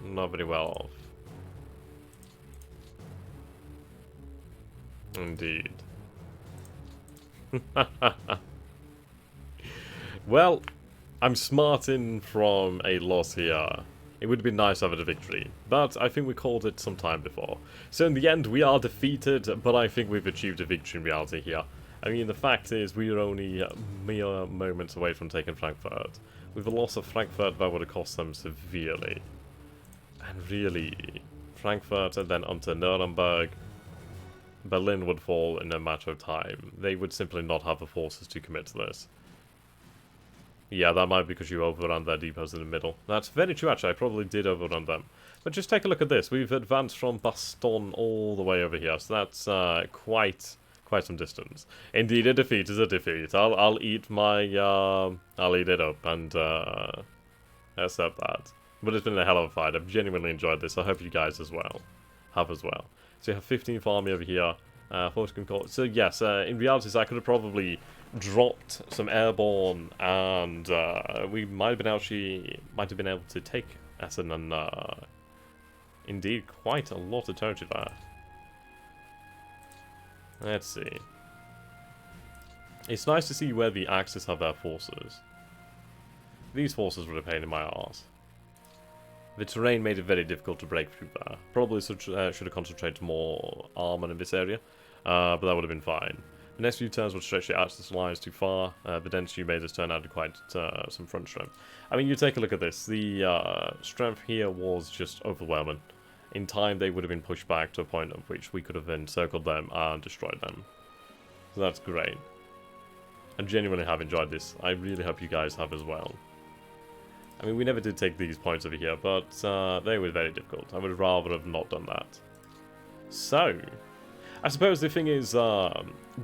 Not very well off. Indeed. Well, I'm smarting from a loss here. It would have been nice to have a victory, but I think we called it some time before. So in the end, we are defeated, but I think we've achieved a victory in reality here. I mean, the fact is, we are only mere moments away from taking Frankfurt. With the loss of Frankfurt, that would have cost them severely. And really, Frankfurt and then onto Nuremberg, Berlin would fall in a matter of time. They would simply not have the forces to commit to this. Yeah, that might be because you overrun their depots in the middle. That's very true, actually. I probably did overrun them. But just take a look at this. We've advanced from Baston all the way over here, so that's quite some distance. Indeed, a defeat is a defeat. I'll eat my I'll eat it up and accept that. But it's been a hell of a fight. I've genuinely enjoyed this. I hope you guys as well have as well. So you have 15th Army over here. So yes, in reality, I could have probably dropped some airborne, and we might have been able to take Essen and indeed quite a lot of territory there. Let's see. It's nice to see where the Axis have their forces. These forces were a pain in my arse. The terrain made it very difficult to break through there. Probably should have concentrated more armor in this area, but that would have been fine. The next few turns would stretch the Axis lines too far, but then she made us turn out to quite some front strength. I mean, you take a look at this. The strength here was just overwhelming. In time, they would have been pushed back to a point at which we could have encircled them and destroyed them. So that's great. I genuinely have enjoyed this. I really hope you guys have as well. I mean, we never did take these points over here, but they were very difficult. I would rather have not done that. So, I suppose the thing is,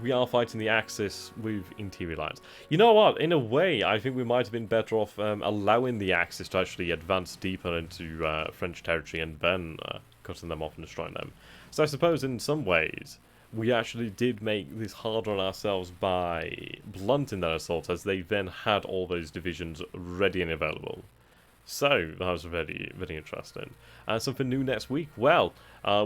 we are fighting the Axis with interior lines. You know what? In a way, I think we might have been better off allowing the Axis to actually advance deeper into French territory and then cutting them off and destroying them. So I suppose in some ways, we actually did make this harder on ourselves by blunting their assault, as they then had all those divisions ready and available. So, that was very, very interesting. Something new next week? Well,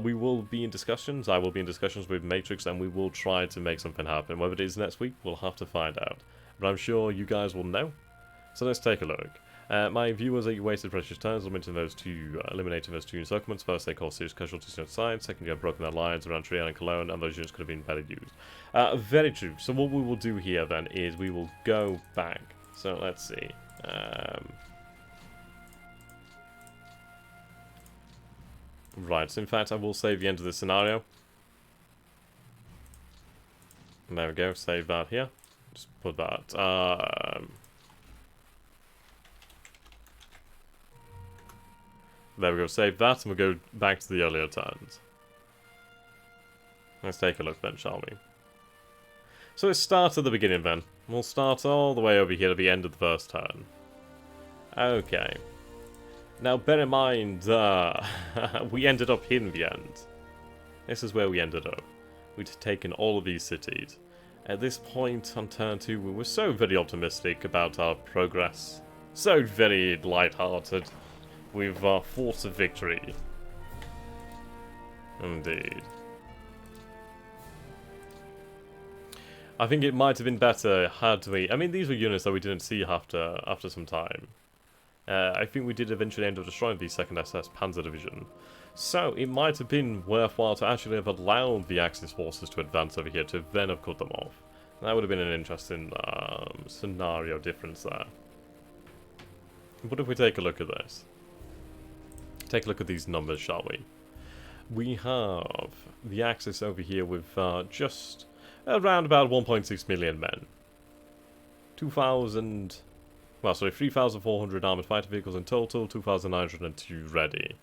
we will be in discussions. I will be in discussions with Matrix, and we will try to make something happen. Whether it is next week, we'll have to find out. But I'm sure you guys will know. So let's take a look. My viewers are wasted precious turns, eliminating those two encirclements. First, they caused serious casualties on side. Second, you have broken their lines around Trier and Cologne, and those units could have been better used. Very true. So what we will do here, then, is we will go back. So, let's see. Right, so in fact, I will save the end of this scenario. There we go, save that here. Just put that. There we go, save that, and we'll go back to the earlier turns. Let's take a look then, shall we? So let's start at the beginning then. We'll start all the way over here at the end of the first turn. Okay. Now, bear in mind, we ended up here in the end. This is where we ended up. We'd taken all of these cities. At this point on turn 2, we were so very optimistic about our progress. So very light-hearted. With Force of Victory. Indeed. I think it might have been better had we... I mean, these were units that we didn't see after some time. I think we did eventually end up destroying the 2nd SS Panzer Division. So, it might have been worthwhile to actually have allowed the Axis forces to advance over here to then have cut them off. That would have been an interesting scenario difference there. But if we take a look at this? Take a look at these numbers, shall we? We have the Axis over here with just around about 1.6 million men. 3,400 armoured fighter vehicles in total, 2,902 ready.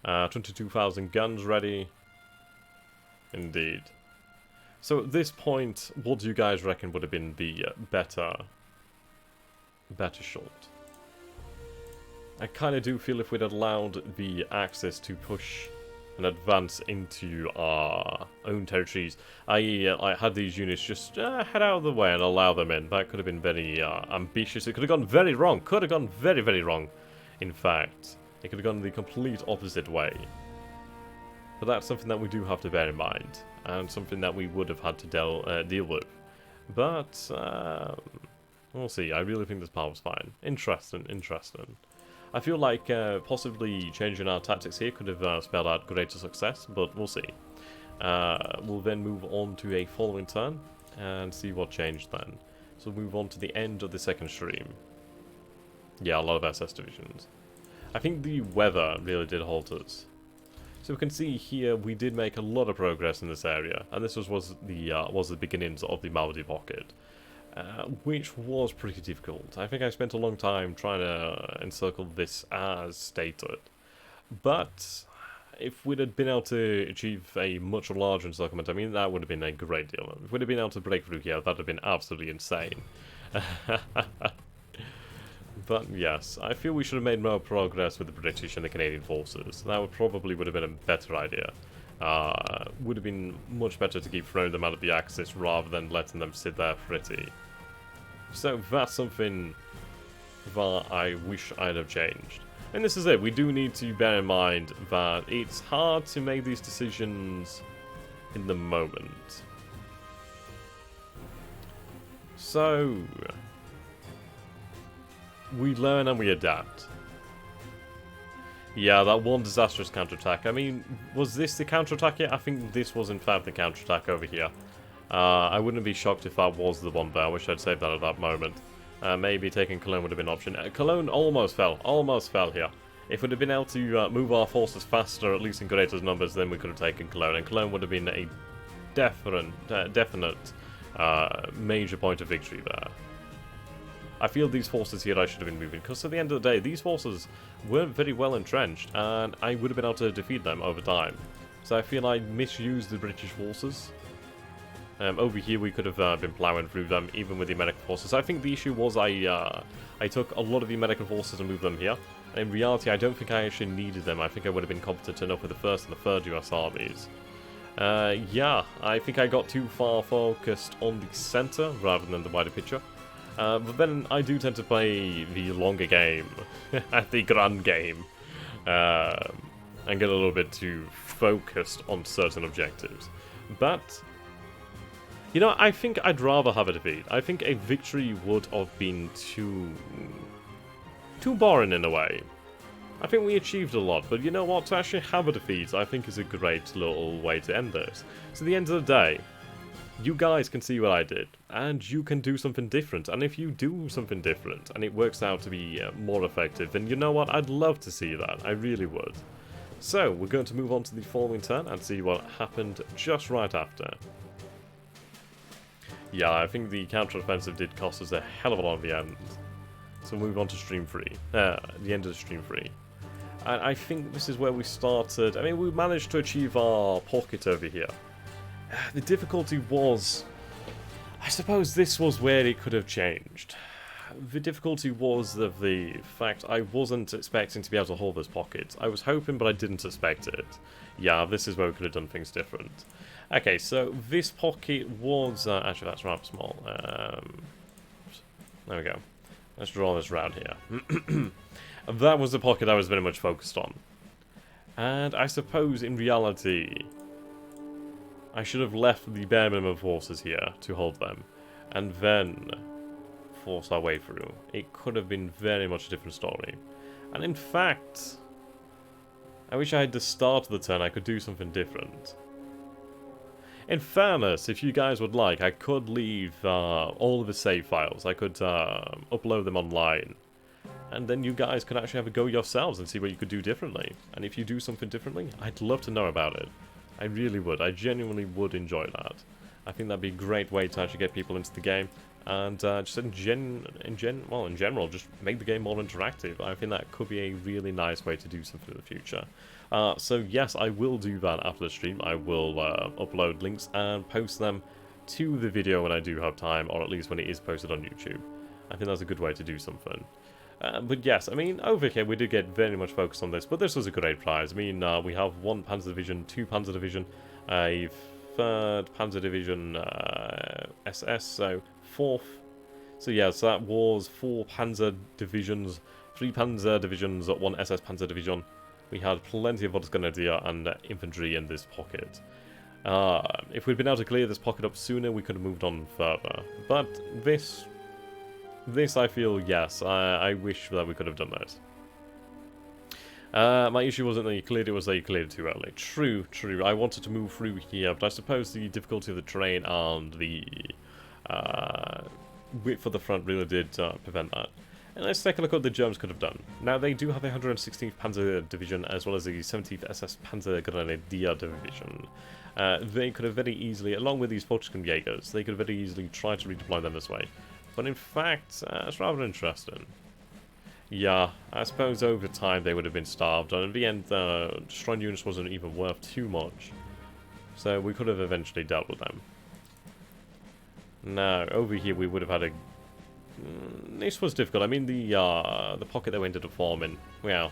22,000 guns ready. Indeed. So at this point, what do you guys reckon would have been the better shot? I kind of do feel if we'd allowed the Axis to push and advance into our own territories, i.e. I had these units just head out of the way and allow them in. That could have been very ambitious. It could have gone very wrong. Could have gone very, very wrong. In fact, it could have gone the complete opposite way. But that's something that we do have to bear in mind, and something that we would have had to deal with. But we'll see. I really think this part was fine. Interesting, interesting. I feel like possibly changing our tactics here could have spelled out greater success, but we'll see. We'll then move on to a following turn and see what changed then. So we'll move on to the end of the second stream. Yeah, a lot of SS divisions. I think the weather really did halt us. So we can see here we did make a lot of progress in this area, and this was the beginnings of the Maldi pocket. Which was pretty difficult. I think I spent a long time trying to encircle this as stated. But if we'd have been able to achieve a much larger encirclement, I mean, that would have been a great deal. If we'd have been able to break through here, that would have been absolutely insane. But yes, I feel we should have made more progress with the British and the Canadian forces. That would have been a better idea. Would have been much better to keep throwing them out of the Axis rather than letting them sit there pretty. So that's something that I wish I'd have changed. And this is it, we do need to bear in mind that it's hard to make these decisions in the moment. So we learn and we adapt. Yeah, that one disastrous counterattack. I mean, was this the counterattack yet? I think this was in fact the counterattack over here. I wouldn't be shocked if that was the one there. I wish I'd saved that at that moment. Maybe taking Cologne would have been an option. Cologne almost fell here. If we'd have been able to move our forces faster, at least in greater numbers, then we could have taken Cologne. And Cologne would have been a definite major point of victory there. I feel these forces here I should have been moving, because at the end of the day, these forces weren't very well entrenched, and I would have been able to defeat them over time. So I feel I misused the British forces. Over here we could have been ploughing through them, even with the American forces. I think the issue was I took a lot of the American forces and moved them here. In reality, I don't think I actually needed them. I think I would have been competent enough with the 1st and the 3rd US armies. Yeah, I think I got too far focused on the centre rather than the wider picture. But then I do tend to play the longer game, the grand game, and get a little bit too focused on certain objectives. But, you know, I think I'd rather have a defeat. I think a victory would have been too boring in a way. I think we achieved a lot, but you know what, to actually have a defeat I think is a great little way to end this. So at the end of the day, you guys can see what I did, and you can do something different. And if you do something different, and it works out to be more effective, then you know what, I'd love to see that. I really would. So, we're going to move on to the following turn and see what happened just right after. Yeah, I think the counter-offensive did cost us a hell of a lot at the end. So we'll move on to stream 3. The end of the stream 3. And I think this is where we started. I mean, we managed to achieve our pocket over here. The difficulty was, I suppose this was where it could have changed. The difficulty was of the fact I wasn't expecting to be able to hold this pocket. I was hoping, but I didn't expect it. Yeah, this is where we could have done things different. Okay, so this pocket was... actually, that's rather small. There we go. Let's draw this round here. That was the pocket I was very much focused on. And I suppose, in reality, I should have left the bare minimum forces here to hold them, and then force our way through. It could have been very much a different story. And in fact, I wish I had the start of the turn, I could do something different. In fairness, if you guys would like, I could leave all of the save files. I could upload them online. And then you guys could actually have a go yourselves and see what you could do differently. And if you do something differently, I'd love to know about it. I really would. I genuinely would enjoy that. I think that'd be a great way to actually get people into the game. And just in general, just make the game more interactive. I think that could be a really nice way to do something in the future. So yes, I will do that after the stream. I will upload links and post them to the video when I do have time, or at least when it is posted on YouTube. I think that's a good way to do something. But yes, I mean, over here we did get very much focused on this, but this was a great prize. I mean, we have 1 Panzer Division, 2 Panzer Division, a 3rd Panzer Division SS, so 4th. So yeah, so that was 4 Panzer Divisions, 3 Panzer Divisions, 1 SS Panzer Division. We had plenty of Volksgrenadier and infantry in this pocket. If we'd been able to clear this pocket up sooner, we could have moved on further. But this I feel, yes, I wish that we could have done this. My issue wasn't that you cleared it, was that you cleared it too early. True. I wanted to move through here, but I suppose the difficulty of the terrain and the width of the front really did prevent that. And let's take a look at what the Germans could have done. Now, they do have a 116th Panzer Division, as well as the 17th SS Panzer Grenadier Division. They could have very easily, along with these Volksgrenadiers, they could have very easily tried to redeploy them this way. But in fact, it's rather interesting. Yeah, I suppose over time they would have been starved, and in the end, destroying units wasn't even worth too much. So we could have eventually dealt with them. Now, over here we would have had a... this was difficult. I mean, the pocket that we ended up forming, well,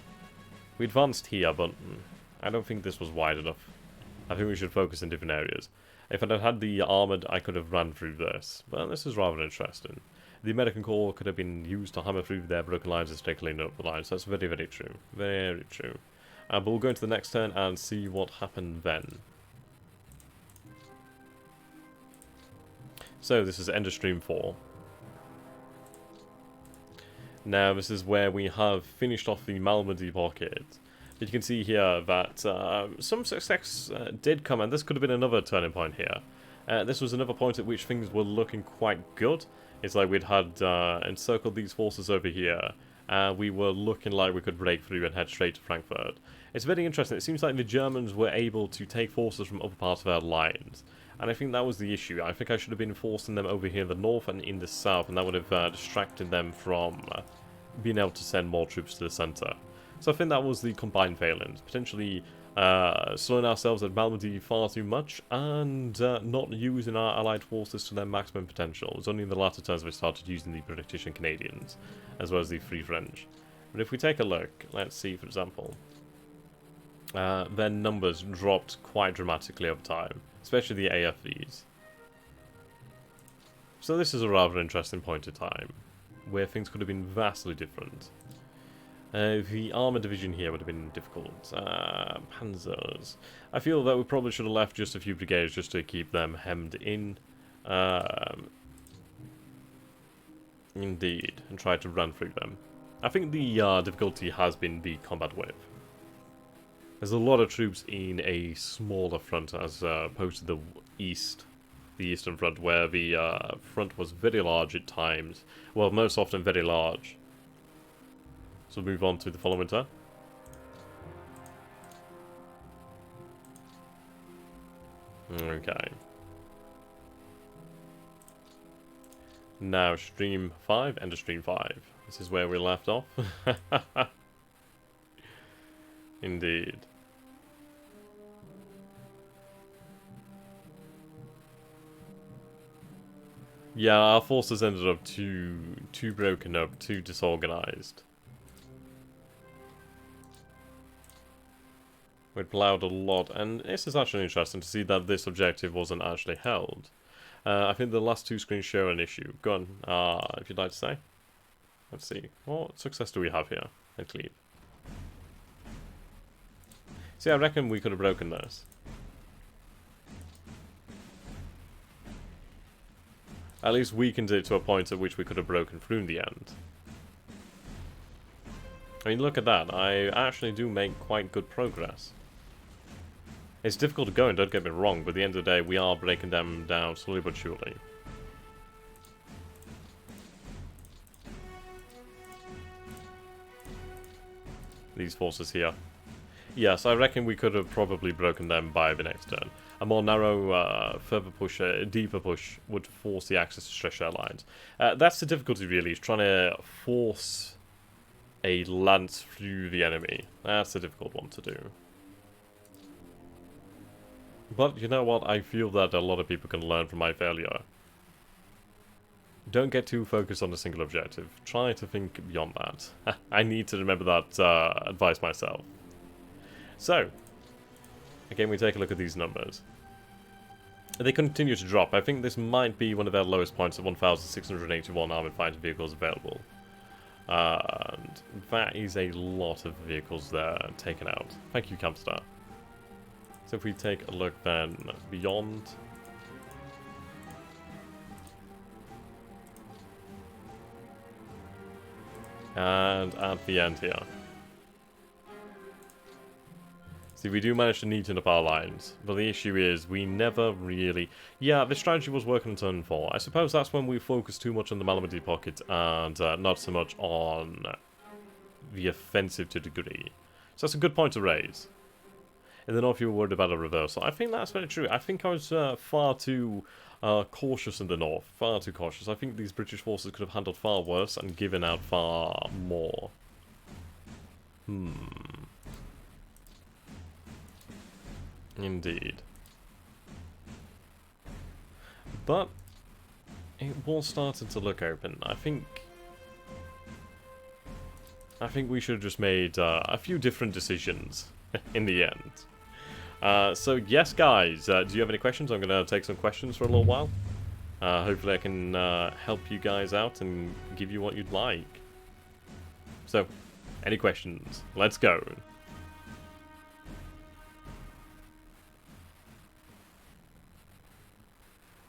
we advanced here, but I don't think this was wide enough. I think we should focus in different areas. If I had had the armoured, I could have ran through this. But this is rather interesting. The American Corps could have been used to hammer through their broken lines and stay clean up the lines. That's very, very true. Very true. But we'll go into the next turn and see what happened then. So, this is end of stream 4. Now, this is where we have finished off the Malmedy pocket. But you can see here that some success did come, and this could have been another turning point here. This was another point at which things were looking quite good. It's like we'd had encircled these forces over here, and we were looking like we could break through and head straight to Frankfurt. It's very interesting. It seems like the Germans were able to take forces from other parts of their lines. And I think that was the issue. I think I should have been forcing them over here in the north and in the south, and that would have distracted them from being able to send more troops to the centre. So I think that was the combined failings. Potentially slowing ourselves at Malmedy far too much, and not using our allied forces to their maximum potential. It was only in the latter turns we started using the British and Canadians, as well as the Free French. But if we take a look, let's see, for example, their numbers dropped quite dramatically over time, especially the AFVs. So this is a rather interesting point in time, where things could have been vastly different. The armour division here would have been difficult. Panzers. I feel that we probably should have left just a few brigades just to keep them hemmed in. Indeed, and try to run through them. I think the difficulty has been the combat width. There's a lot of troops in a smaller front as opposed to the eastern front, where the front was very large at times. Well, most often very large. So we'll move on to the following turn. Okay. Now stream 5, end of stream 5. This is where we left off. Indeed. Yeah, our forces ended up too broken up, too disorganized. We'd ploughed a lot, and this is actually interesting to see that this objective wasn't actually held. I think the last 2 screens show an issue. Go on, if you'd like to say. Let's see. What success do we have here? and cleave. See, I reckon we could have broken this. At least weakened it to a point at which we could have broken through in the end. I mean, look at that. I actually do make quite good progress. It's difficult to go, and don't get me wrong, but at the end of the day, we are breaking them down slowly but surely. These forces here. Yes, I reckon we could have probably broken them by the next turn. A more narrow, further push, a deeper push would force the Axis to stretch their lines. That's the difficulty, really, is trying to force a lance through the enemy. That's a difficult one to do. But you know what? I feel that a lot of people can learn from my failure. Don't get too focused on a single objective. Try to think beyond that. I need to remember that advice myself. So, again, we take a look at these numbers. They continue to drop. I think this might be one of their lowest points at 1,681 armoured fighter vehicles available. And that is a lot of vehicles there taken out. Thank you, Campstar. So if we take a look then beyond... and at the end here. See, we do manage to neaten up our lines, but the issue is we never really... Yeah, the strategy was working on turn 4. I suppose that's when we focused too much on the Malamudi pocket and not so much on the offensive to a degree. So that's a good point to raise. In the north, you were worried about a reversal. I think that's very true. I think I was far too cautious in the north. Far too cautious. I think these British forces could have handled far worse and given out far more. Indeed. But it was starting to look open. I think we should have just made a few different decisions in the end. So yes, guys, do you have any questions? I'm going to take some questions for a little while. Hopefully I can help you guys out and give you what you'd like. So, any questions? Let's go.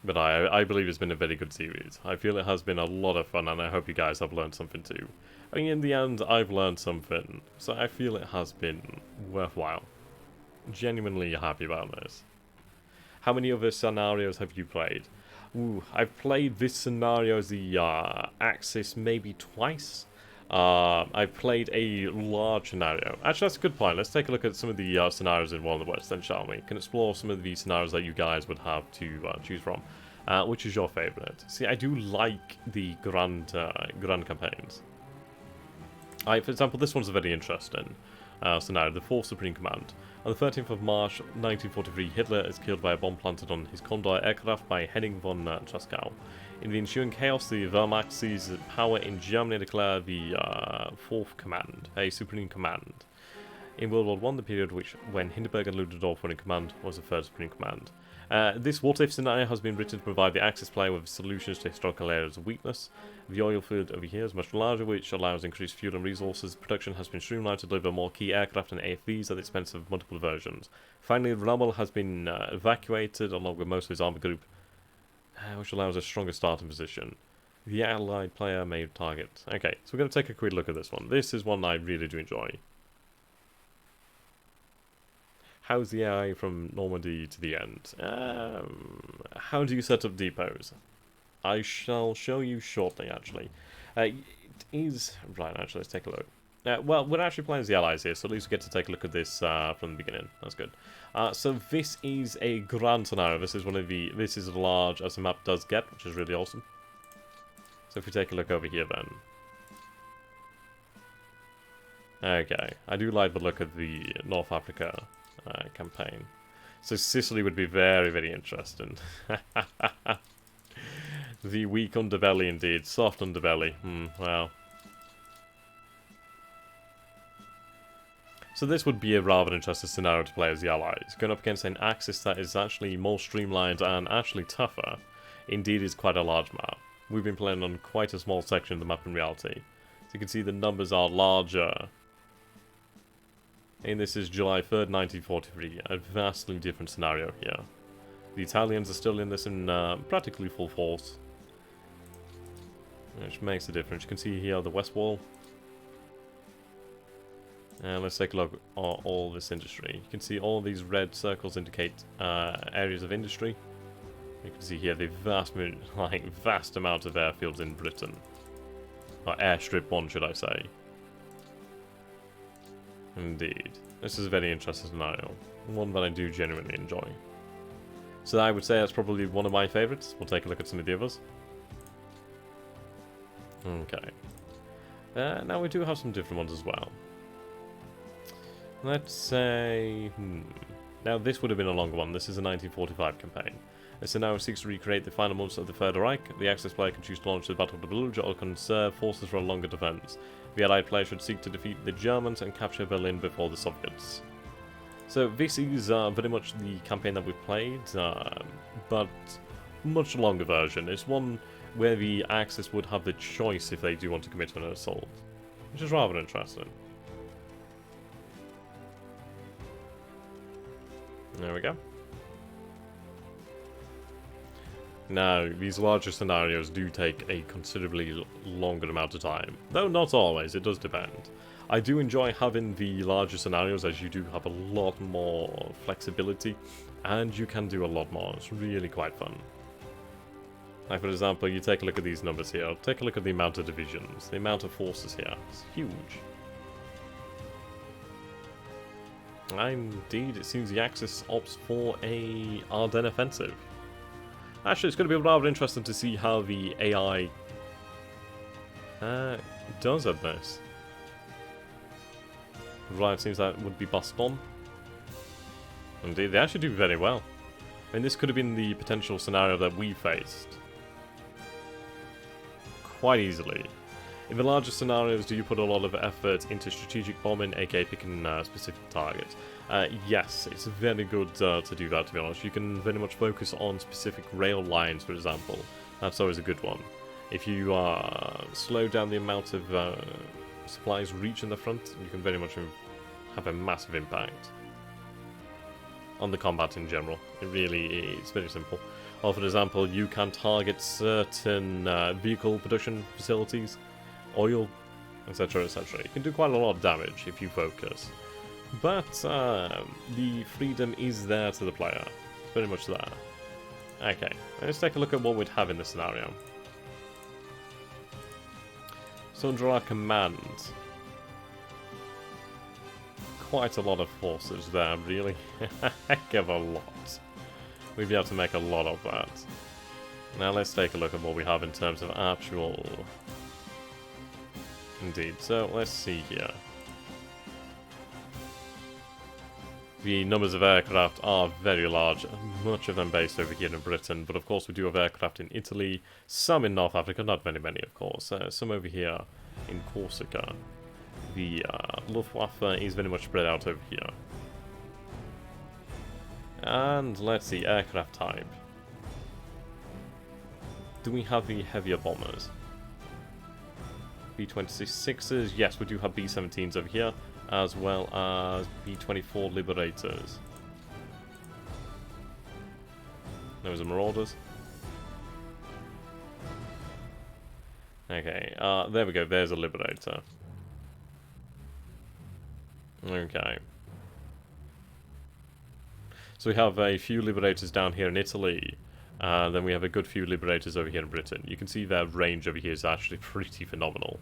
But I believe it's been a very good series. I feel it has been a lot of fun, and I hope you guys have learned something too. I mean, in the end, I've learned something, so I feel it has been worthwhile. Genuinely happy about this. How many other scenarios have you played? Ooh, I've played this scenario as the Axis maybe twice. I've played a large scenario. Actually, that's a good point. Let's take a look at some of the scenarios in War in the West, then, shall we? Can explore some of the scenarios that you guys would have to choose from. Which is your favourite? See, I do like the grand campaigns. For example, this one's a very interesting scenario, the 4th Supreme Command. On the 13th of March 1943, Hitler is killed by a bomb planted on his Condor aircraft by Henning von Traskow. In the ensuing chaos, the Wehrmacht seized power in Germany and declared the 4th Command, a Supreme Command. In World War I, the period when Hindenburg and Ludendorff were in command was the 3rd Supreme Command. This what-if scenario has been written to provide the Axis player with solutions to historical areas of weakness. The oil field over here is much larger, which allows increased fuel and resources. Production has been streamlined to deliver more key aircraft and AFVs at the expense of multiple versions. Finally, Rommel has been evacuated along with most of his armored group, which allows a stronger starting position. The allied player may target. Okay, so we're going to take a quick look at this one. This is one I really do enjoy. How's the AI from Normandy to the end? How do you set up depots? I shall show you shortly, actually. It is... Right, actually, let's take a look. Well, we're actually playing as the Allies here, so at least we get to take a look at this from the beginning. That's good. So this is a grand scenario. This is one of the... This is as large as the map does get, which is really awesome. So if we take a look over here, then... Okay, I do like the look of the North Africa campaign. So Sicily would be very, very interesting. The weak underbelly indeed. Soft underbelly. Wow. So this would be a rather interesting scenario to play as the Allies. Going up against an Axis that is actually more streamlined and actually tougher. Indeed is quite a large map. We've been playing on quite a small section of the map in reality. you can see the numbers are larger. And this is July 3rd, 1943. A vastly different scenario here. The Italians are still in this in practically full force. Which makes a difference. You can see here the West Wall. And let's take a look at all this industry. You can see all these red circles indicate areas of industry. You can see here the vast amount of airfields in Britain. Or airstrip 1, should I say. Indeed. This is a very interesting scenario. One that I do genuinely enjoy. So I would say that's probably one of my favourites. We'll take a look at some of the others. Okay. Now we do have some different ones as well. Let's say... Now this would have been a longer one. This is a 1945 campaign. This scenario seeks to recreate the final months of the Third Reich. The Axis player can choose to launch the Battle of the Bulge or conserve forces for a longer defense. The Allied player should seek to defeat the Germans and capture Berlin before the Soviets. So this is very much the campaign that we've played, but much longer version. It's one where the Axis would have the choice if they do want to commit an assault, which is rather interesting. There we go. Now, these larger scenarios do take a considerably longer amount of time. Though not always, it does depend. I do enjoy having the larger scenarios as you do have a lot more flexibility and you can do a lot more. It's really quite fun. Like for example, you take a look at these numbers here. Take a look at the amount of divisions, the amount of forces here. It's huge. Indeed, it seems the Axis opts for a Ardennes offensive. Actually, it's going to be rather interesting to see how the AI does at this. Right, seems that would be Baston. Indeed, they actually do very well. I mean, this could have been the potential scenario that we faced. Quite easily. In the larger scenarios, do you put a lot of effort into strategic bombing, aka picking specific targets? Yes, it's very good to do that, to be honest. You can very much focus on specific rail lines, for example. That's always a good one. If you slow down the amount of supplies reaching the front, you can very much have a massive impact on the combat in general. It really is very simple. Or for example, you can target certain vehicle production facilities, oil, etc, etc. You can do quite a lot of damage if you focus. But the freedom is there to the player. It's very much there. Okay, let's take a look at what we'd have in this scenario. So under our command, quite a lot of forces there, really. A heck of a lot. We'd be able to make a lot of that. Now let's take a look at what we have in terms of actual... Indeed, so let's see here. The numbers of aircraft are very large, much of them based over here in Britain, but of course we do have aircraft in Italy, some in North Africa, not very many of course, some over here in Corsica. The Luftwaffe is very much spread out over here. And let's see, aircraft type. Do we have the heavier bombers? B-26s, yes, we do have B-17s over here, as well as B-24 Liberators. Those are Marauders. Okay, there we go, there's a Liberator. Okay. So we have a few Liberators down here in Italy, then we have a good few Liberators over here in Britain. You can see their range over here is actually pretty phenomenal.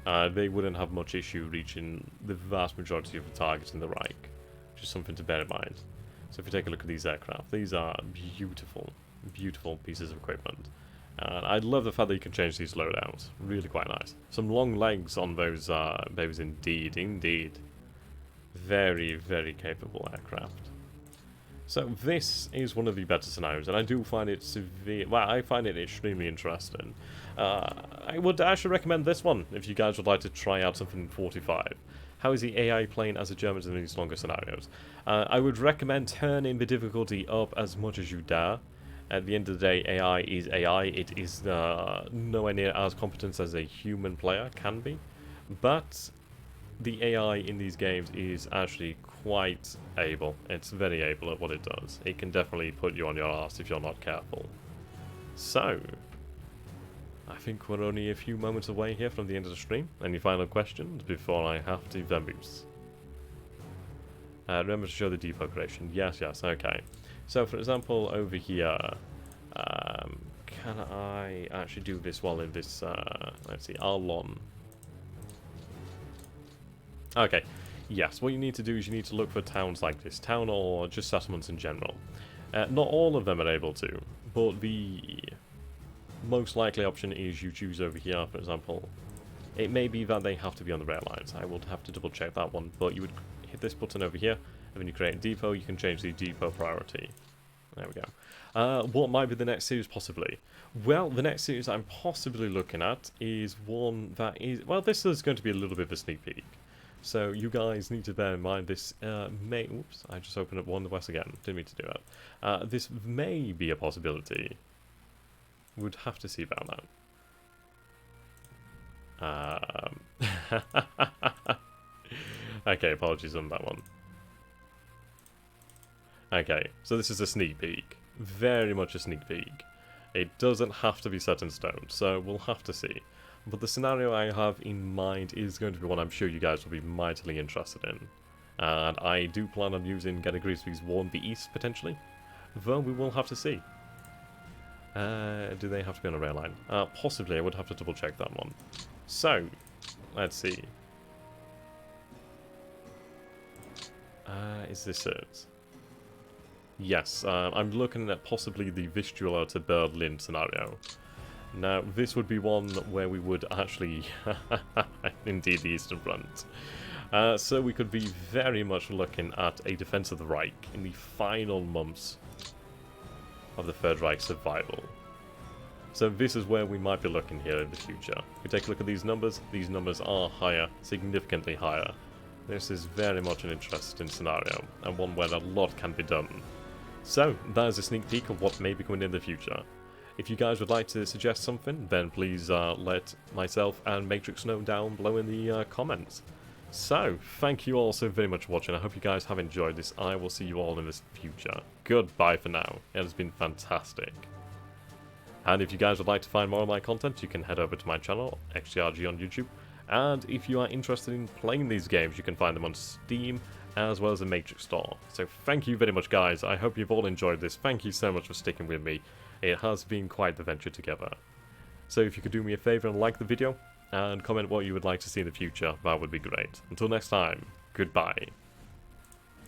They wouldn't have much issue reaching the vast majority of the targets in the Reich, which is something to bear in mind. So if you take a look at these aircraft, these are beautiful, beautiful pieces of equipment. And I love the fact that you can change these loadouts. Really quite nice. Some long legs on those babies indeed, indeed. Very, very capable aircraft. So this is one of the better scenarios, and I do find it I find it extremely interesting. I would actually recommend this one if you guys would like to try out something in 45. How is the AI playing as a German in these longer scenarios? I would recommend turning the difficulty up as much as you dare. At the end of the day, AI is AI. It is nowhere near as competent as a human player can be. But the AI in these games is actually quite able. It's very able at what it does. It can definitely put you on your arse if you're not careful. So, I think we're only a few moments away here from the end of the stream. Any final questions before I have to vamoose? Remember to show the depot creation. Yes, okay. So, for example, over here, can I actually do this while in this, let's see, Arlon. Okay, yes, what you need to do is you need to look for towns like this, town or just settlements in general. Not all of them are able to, but the most likely option is you choose over here, for example. It may be that they have to be on the rail lines. I will have to double check that one, but you would hit this button over here, and when you create a depot, you can change the depot priority. There we go. What might be the next series, possibly? Well, the next series I'm possibly looking at is one that is... Well, this is going to be a little bit of a sneak peek. So you guys need to bear in mind this may... Oops, I just opened up One West again. Didn't mean to do that. This may be a possibility. Would have to see about that. Okay, apologies on that one. Okay, so this is a sneak peek. Very much a sneak peek. It doesn't have to be set in stone, so we'll have to see. But the scenario I have in mind is going to be one I'm sure you guys will be mightily interested in. And I do plan on using Getting Grizzly's War in the East, potentially. Though we will have to see. Do they have to be on a rail line? Possibly, I would have to double check that one. So, let's see. Is this it? Yes, I'm looking at possibly the Vistula to Berlin scenario. Now, this would be one where we would actually... Indeed, the Eastern Front. So we could be very much looking at a defense of the Reich in the final months of the Third Reich's survival. So this is where we might be looking here in the future. If we take a look at these numbers are higher, significantly higher. This is very much an interesting scenario, and one where a lot can be done. So, that is a sneak peek of what may be coming in the future. If you guys would like to suggest something, then please let myself and Matrix know down below in the comments. So, thank you all so very much for watching. I hope you guys have enjoyed this. I will see you all in the future. Goodbye for now. It has been fantastic. And if you guys would like to find more of my content, you can head over to my channel, XTRG on YouTube. And if you are interested in playing these games, you can find them on Steam, as well as the Matrix store. So thank you very much, guys. I hope you've all enjoyed this. Thank you so much for sticking with me. It has been quite the venture together. So if you could do me a favour and like the video, and comment what you would like to see in the future, that would be great. Until next time, goodbye.